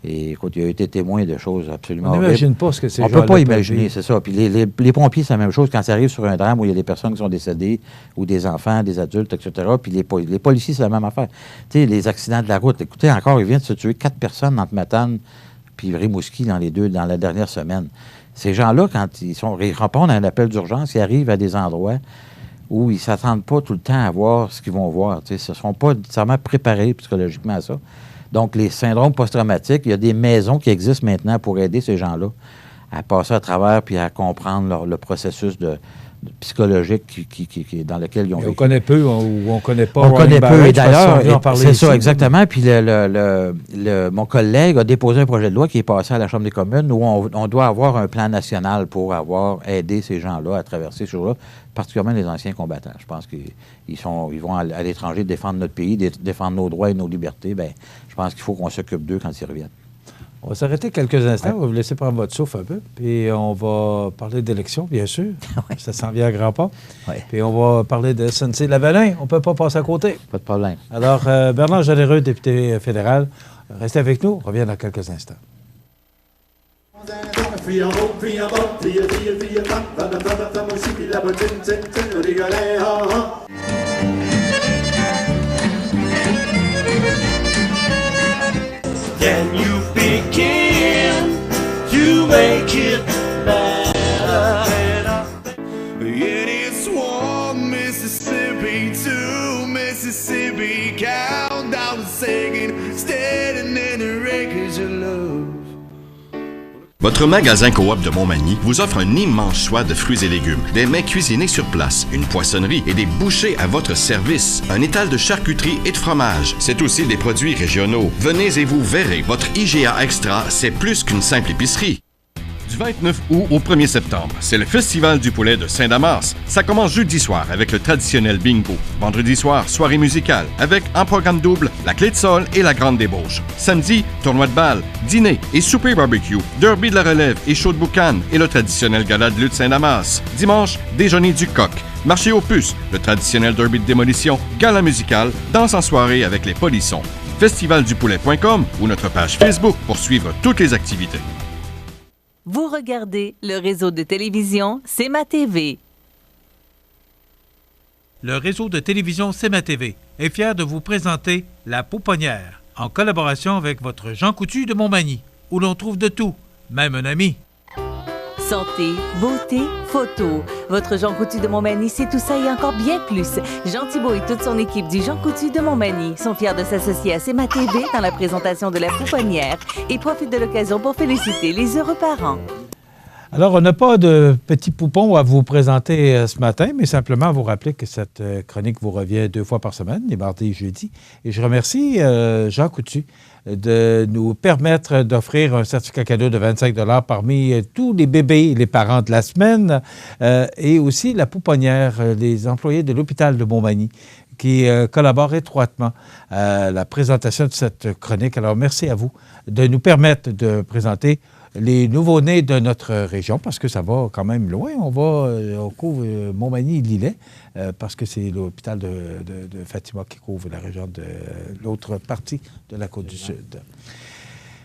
Et écoute, il a été témoin de choses absolument horribles. On n'imagine pas ce que c'est. On ne peut pas imaginer, c'est ça. Puis les pompiers, c'est la même chose. Quand ça arrive sur un drame où il y a des personnes qui sont décédées, ou des enfants, des adultes, etc., puis les policiers, c'est la même affaire. Tu sais, les accidents de la route. Écoutez, encore, il vient de se tuer 4 personnes entre Matane puis Rimouski dans la dernière semaine. Ces gens-là, quand ils répondent à un appel d'urgence, ils arrivent à des endroits où ils ne s'attendent pas tout le temps à voir ce qu'ils vont voir. Ils ne se sont pas nécessairement préparés psychologiquement à ça. Donc, les syndromes post-traumatiques, il y a des maisons qui existent maintenant pour aider ces gens-là à passer à travers puis à comprendre le processus psychologique dans lequel ils ont vécu. On connaît peu ou on connaît pas. On connaît peu. Et d'ailleurs, c'est ici, ça, exactement. Puis mon collègue a déposé un projet de loi qui est passé à la Chambre des communes où on doit avoir un plan national pour avoir aidé ces gens-là à traverser ces choses-là, particulièrement les anciens combattants. Je pense qu'ils vont à l'étranger défendre notre pays, défendre nos droits et nos libertés. Bien, je pense qu'il faut qu'on s'occupe d'eux quand ils reviennent. On va s'arrêter quelques instants. On va vous laisser prendre votre souffle un peu. Puis on va parler d'élections, bien sûr. Oui. Ça s'en vient à grands pas. Oui. Puis on va parler de SNC-Lavalin. On ne peut pas passer à côté. Pas de problème. Alors, Bernard Généreux, député fédéral, restez avec nous. On revient dans quelques instants. Can you begin to make it better? It is warm. Mississippi to Mississippi, countdown singing, standing in the wreckage of love. Votre magasin Coop de Montmagny vous offre un immense choix de fruits et légumes, des mets cuisinés sur place, une poissonnerie et des bouchers à votre service, un étal de charcuterie et de fromage. C'est aussi des produits régionaux. Venez et vous verrez, votre IGA Extra, c'est plus qu'une simple épicerie. Du 29 août au 1er septembre, c'est le Festival du poulet de Saint-Damas. Ça commence jeudi soir avec le traditionnel bingo. Vendredi soir, soirée musicale avec en programme double la clé de sol et la grande débauche. Samedi, tournoi de balle, dîner et souper barbecue, derby de la relève et show de boucan et le traditionnel gala de lutte Saint-Damas. Dimanche, déjeuner du coq, marché aux puces, le traditionnel derby de démolition, gala musical, danse en soirée avec les polissons. Festivaldupoulet.com ou notre page Facebook pour suivre toutes les activités. Vous regardez le réseau de télévision C'est ma TV. Le réseau de télévision C'est ma TV est fier de vous présenter La Pouponnière, en collaboration avec votre Jean Coutu de Montmagny, où l'on trouve de tout, même un ami. Santé, beauté, photo. Votre Jean Coutu de Montmagny, c'est tout ça et encore bien plus. Jean Thibault et toute son équipe du Jean Coutu de Montmagny sont fiers de s'associer à C'est ma TV dans la présentation de La Pouponnière et profitent de l'occasion pour féliciter les heureux parents. Alors, on n'a pas de petits poupons à vous présenter ce matin, mais simplement vous rappeler que cette chronique vous revient 2 fois par semaine, les mardis et jeudis. Et je remercie Jean Coutu de nous permettre d'offrir un certificat cadeau de 25 $ parmi tous les bébés et les parents de la semaine, et aussi la Pouponnière, les employés de l'hôpital de Montmagny, qui collaborent étroitement à la présentation de cette chronique. Alors, merci à vous de nous permettre de présenter les nouveaux-nés de notre région, parce que ça va quand même loin. On couvre Montmagny et Lillet, parce que c'est l'hôpital de Fatima qui couvre la région de l'autre partie de la Côte-du-Sud.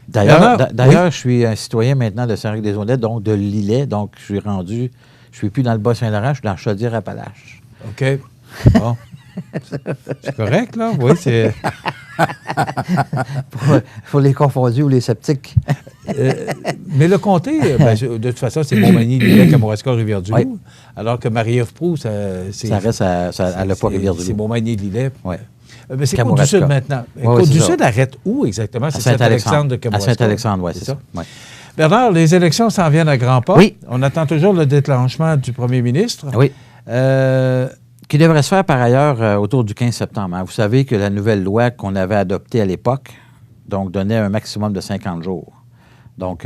D'ailleurs, oui. Je suis un citoyen maintenant de Saint-Roch-des-Aulnettes, donc de Lillet, donc je suis plus dans le Bas-Saint-Laurent, je suis dans Chaudière-Appalaches. OK. Bon. C'est correct, là? Oui, c'est... Pour les confondus ou les sceptiques. Mais le comté, de toute façon, c'est Montmagny, Lillet, Kamouraska, Rivière-du-Loup. Oui. Alors que Marie-Ève Proulx, ça reste à la fois Rivière-du-Loup. C'est Montmagny, Lillet. Oui. Mais c'est Côte-du-Sud maintenant. Côte-du-Sud arrête où exactement? C'est Saint-Alexandre de Kamouraska. À Saint-Alexandre, oui, c'est ça. Ouais. Bernard, les élections s'en viennent à grands pas. Oui. On attend toujours le déclenchement du premier ministre. Oui. Qui devrait se faire par ailleurs autour du 15 septembre. Hein. Vous savez que la nouvelle loi qu'on avait adoptée à l'époque donnait un maximum de 50 jours. Donc,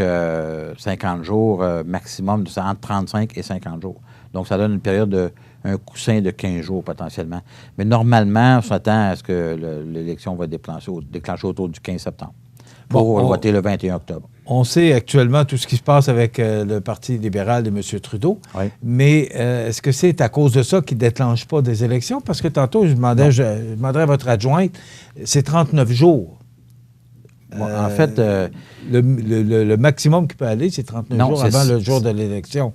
50 jours maximum, entre 35 et 50 jours. Donc, ça donne une période un coussin de 15 jours potentiellement. Mais normalement, on s'attend à ce que l'élection va déclencher autour du 15 septembre pour voter le 21 octobre. On sait actuellement tout ce qui se passe avec le Parti libéral de M. Trudeau, oui. Mais est-ce que c'est à cause de ça qu'il ne déclenche pas des élections? Parce que tantôt, je demanderais à votre adjointe, c'est 39 jours. En fait... le maximum qui peut aller, c'est 39 jours avant le jour de l'élection.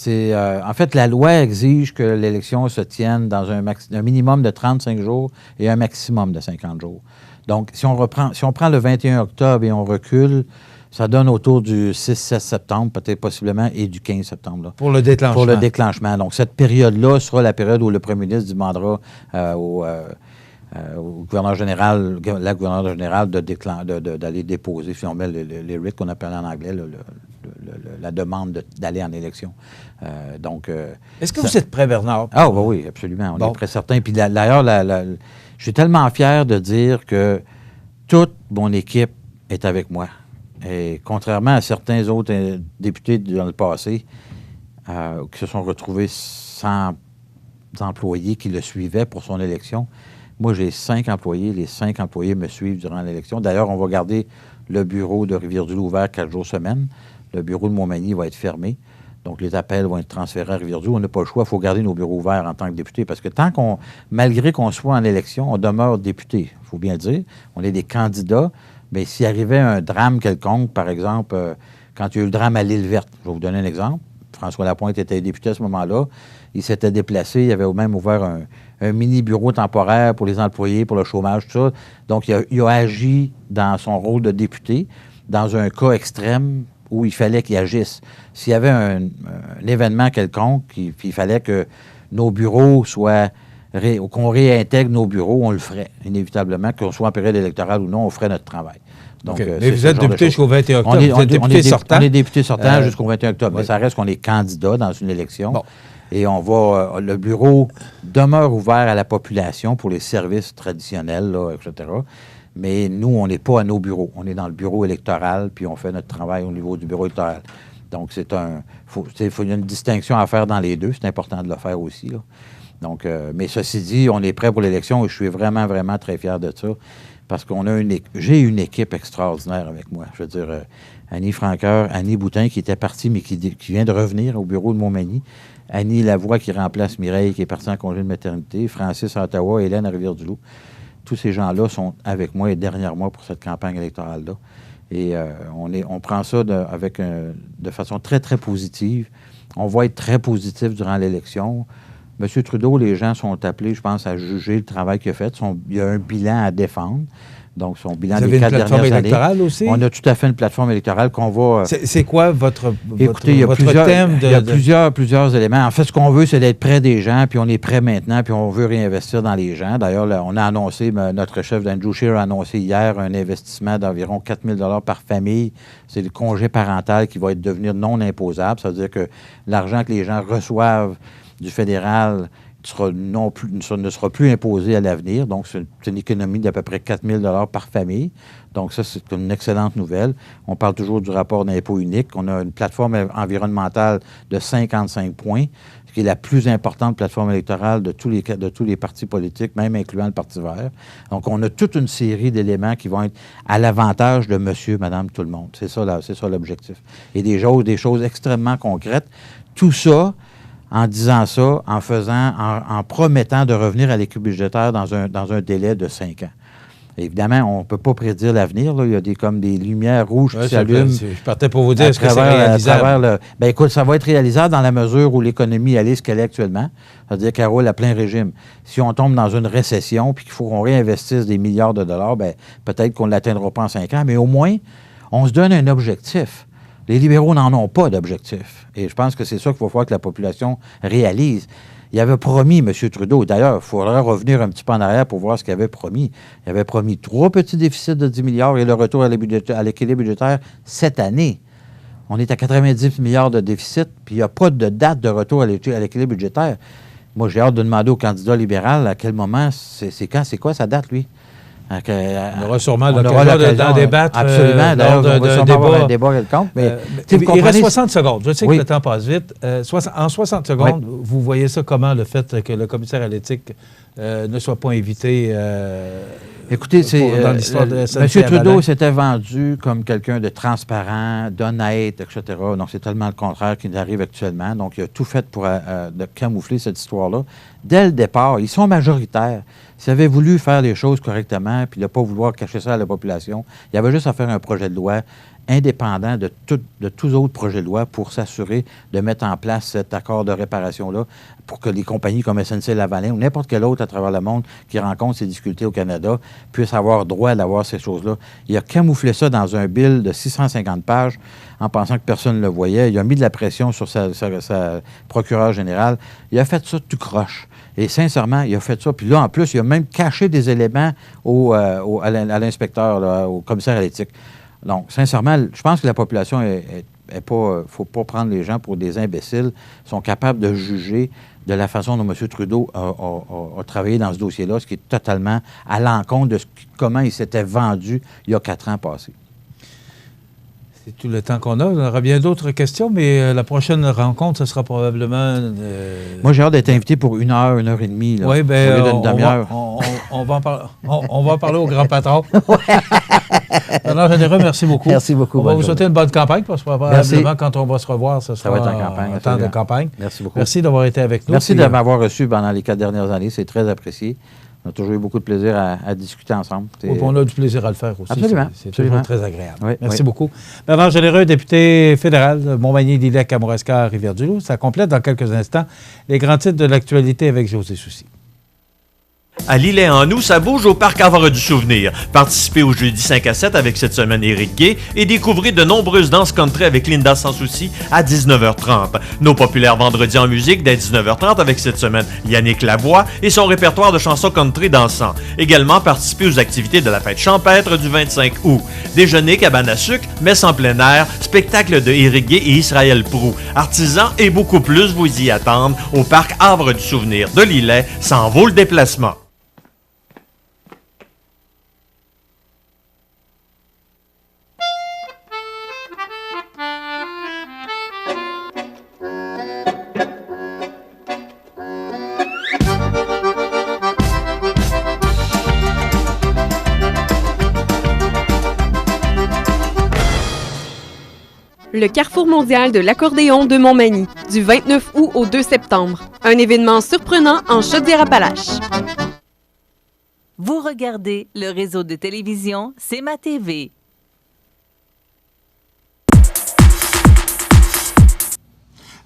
En fait, la loi exige que l'élection se tienne dans un minimum de 35 jours et un maximum de 50 jours. Donc, si on prend le 21 octobre et on recule, ça donne autour du 6-7 septembre, peut-être possiblement, et du 15 septembre. Là, pour le déclenchement. Pour le déclenchement. Donc, cette période-là sera la période où le premier ministre demandera au gouverneur général, la gouverneure générale d'aller déposer, si on met les writs qu'on appelle en anglais, la demande d'aller en élection. Est-ce que vous êtes prêt, Bernard? Ah, oui, absolument. On est prêt certain. Puis d'ailleurs, je suis tellement fier de dire que toute mon équipe est avec moi. Et contrairement à certains autres députés dans le passé qui se sont retrouvés sans employés qui le suivaient pour son élection, moi, j'ai 5 employés. Les 5 employés me suivent durant l'élection. D'ailleurs, on va garder le bureau de Rivière-du-Loup ouvert 4 jours semaine. Le bureau de Montmagny va être fermé. Donc, les appels vont être transférés à Rivière-du-Loup. On n'a pas le choix. Il faut garder nos bureaux ouverts en tant que député. Parce que malgré qu'on soit en élection, on demeure député. Il faut bien le dire. On est des candidats. Mais s'il arrivait un drame quelconque, par exemple, quand il y a eu le drame à l'Île-Verte, je vais vous donner un exemple. François Lapointe était député à ce moment-là. Il s'était déplacé. Il avait même ouvert un mini-bureau temporaire pour les employés, pour le chômage, tout ça. Donc, il a agi dans son rôle de député dans un cas extrême où il fallait qu'il agisse. S'il y avait un événement quelconque, il fallait que nos bureaux soient qu'on réintègre nos bureaux, on le ferait, inévitablement, qu'on soit en période électorale ou non, on ferait notre travail. Donc, mais vous êtes député jusqu'au 21 octobre. Vous êtes député sortant. On est député sortant jusqu'au 21 octobre. Mais ça reste qu'on est candidat dans une élection. Bon. Et le bureau demeure ouvert à la population pour les services traditionnels, là, etc. Mais nous, on n'est pas à nos bureaux. On est dans le bureau électoral, puis on fait notre travail au niveau du bureau électoral. Donc, il y a une distinction à faire dans les deux. C'est important de le faire aussi, là. Donc, mais ceci dit, on est prêt pour l'élection et je suis vraiment, vraiment très fier de ça parce j'ai une équipe extraordinaire avec moi. Je veux dire, Annie Franqueur, Annie Boutin qui était partie mais qui vient de revenir au bureau de Montmagny, Annie Lavoie qui remplace Mireille qui est partie en congé de maternité, Francis à Ottawa, Hélène à Rivière-du-Loup. Tous ces gens-là sont avec moi et derrière moi pour cette campagne électorale-là. Et on prend ça de façon très, très positive. On va être très positif durant l'élection. M. Trudeau, les gens sont appelés, je pense, à juger le travail qu'il a fait. Il y a un bilan à défendre. Donc, son bilan des 4 dernières années. Vous avez une plateforme électorale aussi? On a tout à fait une plateforme électorale qu'on va... C'est quoi votre thème? Il y a plusieurs éléments. En fait, ce qu'on veut, c'est d'être près des gens, puis on est prêt maintenant, puis on veut réinvestir dans les gens. D'ailleurs, on a annoncé, notre chef Andrew Scheer a annoncé hier un investissement d'environ 4 000 par famille. C'est le congé parental qui va devenir non imposable. Ça veut dire que l'argent que les gens reçoivent du fédéral ne sera plus imposé à l'avenir. Donc, c'est une économie d'à peu près 4 000 par famille. Donc, ça, c'est une excellente nouvelle. On parle toujours du rapport d'impôt unique. On a une plateforme environnementale de 55 points, ce qui est la plus importante plateforme électorale de tous les partis politiques, même incluant le Parti vert. Donc, on a toute une série d'éléments qui vont être à l'avantage de monsieur, madame, tout le monde. C'est ça l'objectif. Et des choses extrêmement concrètes. Tout ça, en disant ça, en promettant de revenir à l'équilibre budgétaire dans un délai de 5 ans. Évidemment, on ne peut pas prédire l'avenir. Là. Il y a comme des lumières rouges qui s'allument. Je partais pour vous dire, est-ce que c'est réalisable? Écoute, ça va être réalisable dans la mesure où l'économie est ce qu'elle est actuellement. C'est-à-dire qu'elle roule à plein régime. Si on tombe dans une récession puis qu'il faut qu'on réinvestisse des milliards de dollars, peut-être qu'on ne l'atteindra pas en 5 ans, mais au moins, on se donne un objectif. Les libéraux n'en ont pas d'objectif. Et je pense que c'est ça qu'il faut voir que la population réalise. Il avait promis, M. Trudeau, d'ailleurs, il faudrait revenir un petit peu en arrière pour voir ce qu'il avait promis. Il avait promis 3 petits déficits de 10 milliards et le retour à l'équilibre budgétaire cette année. On est à 90 milliards de déficit, puis il n'y a pas de date de retour à l'équilibre budgétaire. Moi, j'ai hâte de demander au candidat libéral à quel moment, c'est quoi sa date, lui? On aura sûrement l'occasion d'en débattre. Absolument. D'ailleurs, on va sûrement avoir un débat quelconque. Mais, il reste 60 secondes. Je sais que le temps passe vite. En 60 secondes, vous voyez ça comment, le fait que le commissaire à l'éthique ne soit pas invité écoutez, dans l'histoire de SNC M. Trudeau s'était vendu comme quelqu'un de transparent, d'honnête, etc. Donc, c'est tellement le contraire qui arrive actuellement. Donc, il a tout fait pour de camoufler cette histoire-là. Dès le départ, ils sont majoritaires. S'il avait voulu faire les choses correctement puis ne pas vouloir cacher ça à la population, il y avait juste à faire un projet de loi indépendant de tous autres projets de loi pour s'assurer de mettre en place cet accord de réparation-là pour que les compagnies comme SNC-Lavalin ou n'importe quelle autre à travers le monde qui rencontre ces difficultés au Canada puissent avoir droit d'avoir ces choses-là. Il a camouflé ça dans un bill de 650 pages en pensant que personne ne le voyait. Il a mis de la pression sur sa procureure générale. Il a fait ça tout croche. Et sincèrement, il a fait ça. Puis là, en plus, il a même caché des éléments à l'inspecteur, là, au commissaire à l'éthique. Donc, sincèrement, je pense que la population est pas... faut pas prendre les gens pour des imbéciles. Ils sont capables de juger de la façon dont M. Trudeau a travaillé dans ce dossier-là, ce qui est totalement à l'encontre de comment il s'était vendu il y a 4 ans passés. C'est tout le temps qu'on a. On aura bien d'autres questions, mais la prochaine rencontre, ce sera probablement... Moi, j'ai hâte d'être invité pour 1 heure, 1 heure et demie. Oui, bien, on va en parler au grand patron. Alors, Généreux, merci beaucoup. Merci beaucoup. On va vous souhaiter une bonne campagne, parce que probablement, quand on va se revoir, ça va être en temps de campagne. Merci beaucoup. Merci d'avoir été avec nous. Merci de m'avoir reçu pendant les 4 dernières années. C'est très apprécié. On a toujours eu beaucoup de plaisir à discuter ensemble. Oui, on a du plaisir à le faire aussi. Absolument. C'est toujours très agréable. Oui, merci beaucoup. Bernard Généreux, député fédéral de Montmagny-Lillet, Kamouraska, Rivière-du-Loup. Ça complète dans quelques instants les grands titres de l'actualité avec José Soucy. À Lilley-en-Nous, ça bouge au Parc Havre du Souvenir. Participez au jeudi 5 à 7 avec cette semaine Éric Gay et découvrez de nombreuses danses country avec Linda Sans Souci à 19h30. Nos populaires vendredis en musique dès 19h30 avec cette semaine Yannick Lavoie et son répertoire de chansons country dansant. Également, participez aux activités de la fête champêtre du 25 août. Déjeuner, cabane à sucre, messe en plein air, spectacle de Éric Gay et Israël Proulx. Artisans et beaucoup plus vous y attendent au Parc Havre du Souvenir de Lilley. Ça en vaut le déplacement. Le Carrefour mondial de l'accordéon de Montmagny, du 29 août au 2 septembre. Un événement surprenant en Chaudière-Appalaches. Vous regardez le réseau de télévision C'est ma TV.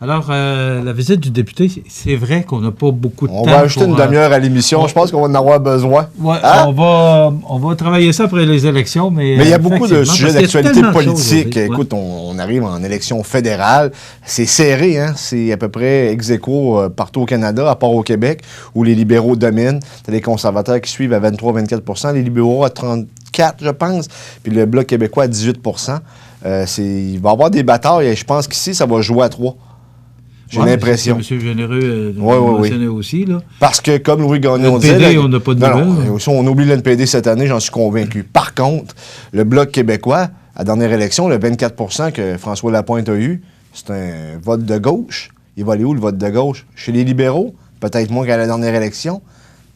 Alors, la visite du député, c'est vrai qu'on n'a pas beaucoup de temps. On va ajouter une demi-heure à l'émission. Je pense qu'on va en avoir besoin. Ouais, hein? on va travailler ça après les élections. Mais il y a beaucoup de sujets d'actualité politique. Ouais. Écoute, on arrive en élection fédérale. C'est serré, hein? C'est à peu près ex-aequo partout au Canada, à part au Québec, où les libéraux dominent. T'as les conservateurs qui suivent à 23-24 %, les libéraux à 34%, je pense, puis le Bloc québécois à 18 %. Il va y avoir des batailles et je pense qu'ici, ça va jouer à 3. J'ai l'impression. M. Généreux oui. aussi, là. Parce que, comme Louis Gagnon disait... NPD, on n'a pas de nouvelles. On oublie l'NPD cette année, j'en suis convaincu. Par contre, le Bloc québécois, à la dernière élection, le 24 % que François Lapointe a eu, c'est un vote de gauche. Il va aller où, le vote de gauche? Chez les libéraux? Peut-être moins qu'à la dernière élection.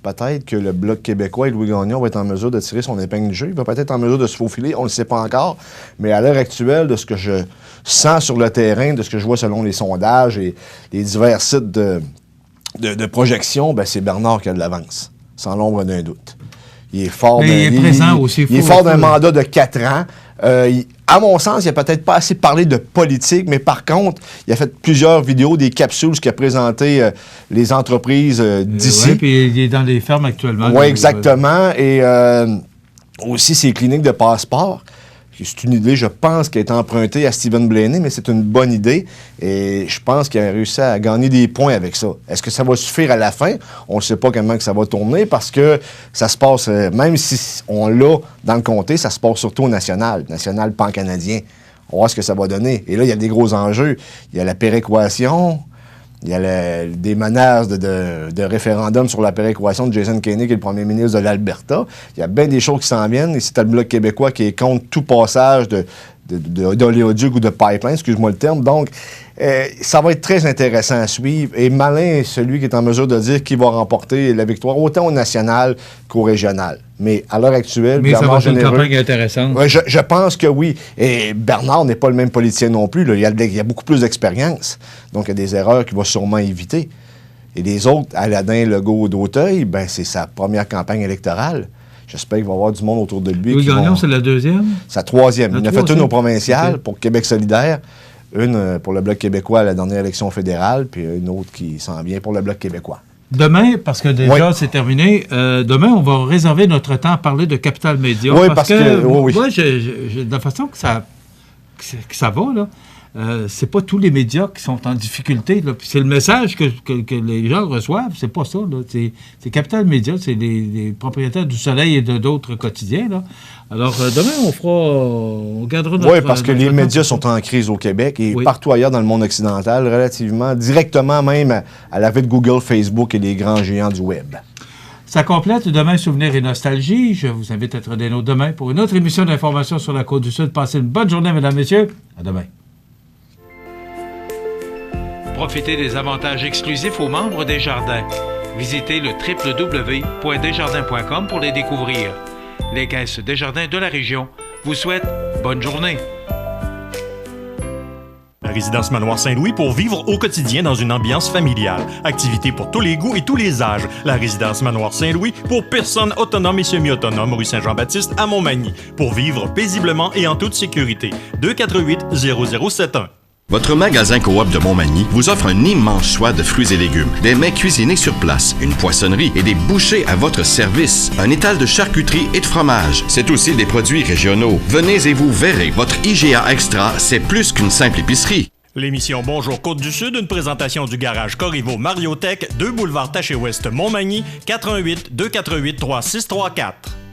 Peut-être que le Bloc québécois et Louis Gagnon va être en mesure de tirer son épingle du jeu. Il va peut-être être en mesure de se faufiler, on ne le sait pas encore. Mais à l'heure actuelle, de ce que je sens sur le terrain, de ce que je vois selon les sondages et les divers sites de projection, ben c'est Bernard qui a de l'avance, sans l'ombre d'un doute. Il est fort d'un mandat de 4 ans. À mon sens, il n'a peut-être pas assez parlé de politique, mais par contre, il a fait plusieurs vidéos, des capsules qui a présenté les entreprises d'ici. Oui, puis il est dans les fermes actuellement. Oui, exactement. Et aussi ses cliniques de passeport. C'est une idée, je pense, qui a été empruntée à Stephen Blaney, mais c'est une bonne idée. Et je pense qu'il a réussi à gagner des points avec ça. Est-ce que ça va suffire à la fin? On ne sait pas comment que ça va tourner parce que ça se passe, même si on l'a dans le comté, ça se passe surtout au national pan-canadien. On va voir ce que ça va donner. Et là, il y a des gros enjeux. Il y a la péréquation. Il y a des menaces de référendum sur la péréquation de Jason Kenney, qui est le premier ministre de l'Alberta. Il y a bien des choses qui s'en viennent. Ici, tu as le Bloc québécois qui est contre tout passage d'oléoduc ou de pipeline, excuse-moi le terme. Donc, ça va être très intéressant à suivre. Et malin est celui qui est en mesure de dire qui va remporter la victoire, autant au national qu'au régional. Mais à l'heure actuelle, mais Bernard ça va être une campagne intéressante. Je pense que oui. Et Bernard n'est pas le même politicien non plus. Là. Il y a beaucoup plus d'expérience. Donc, il y a des erreurs qu'il va sûrement éviter. Et les autres, Aladin Legault d'Auteuil, ben, c'est sa première campagne électorale. J'espère qu'il va y avoir du monde autour de lui. Louis Gagnon, c'est la deuxième? Sa troisième. Il en a fait une au provincial pour Québec solidaire, une pour le Bloc québécois à la dernière élection fédérale, puis une autre qui s'en vient pour le Bloc québécois. Demain, parce que déjà c'est terminé, demain, on va réserver notre temps à parler de Capital Média. Oui, parce que moi, de la façon que ça va, là, c'est pas tous les médias qui sont en difficulté. Là. Puis c'est le message que les gens reçoivent, c'est pas ça. Là. C'est Capital Média, c'est les propriétaires du Soleil et d'autres quotidiens. Là. Alors, demain, on gardera notre... Oui, parce que les médias sont en crise au Québec et partout ailleurs dans le monde occidental, relativement, directement même à la vie de Google, Facebook et les grands géants du Web. Ça complète Demain, Souvenirs et Nostalgie. Je vous invite à être des nôtres demain pour une autre émission d'information sur la Côte-du-Sud. Passez une bonne journée, mesdames, messieurs. À demain. Profitez des avantages exclusifs aux membres des Jardins. Visitez le www.desjardins.com pour les découvrir. Les caisses Desjardins de la région vous souhaitent bonne journée. La résidence Manoir Saint-Louis pour vivre au quotidien dans une ambiance familiale. Activités pour tous les goûts et tous les âges. La résidence Manoir Saint-Louis pour personnes autonomes et semi-autonomes, rue Saint-Jean-Baptiste à Montmagny. Pour vivre paisiblement et en toute sécurité. 248-0071. Votre magasin Coop de Montmagny vous offre un immense choix de fruits et légumes, des mets cuisinés sur place, une poissonnerie et des bouchers à votre service, un étal de charcuterie et de fromage. C'est aussi des produits régionaux. Venez et vous verrez, votre IGA Extra, c'est plus qu'une simple épicerie. L'émission Bonjour Côte-du-Sud, une présentation du garage Corriveau Mariotech, 2 boulevard Taché-Ouest Montmagny, 418 248 3634.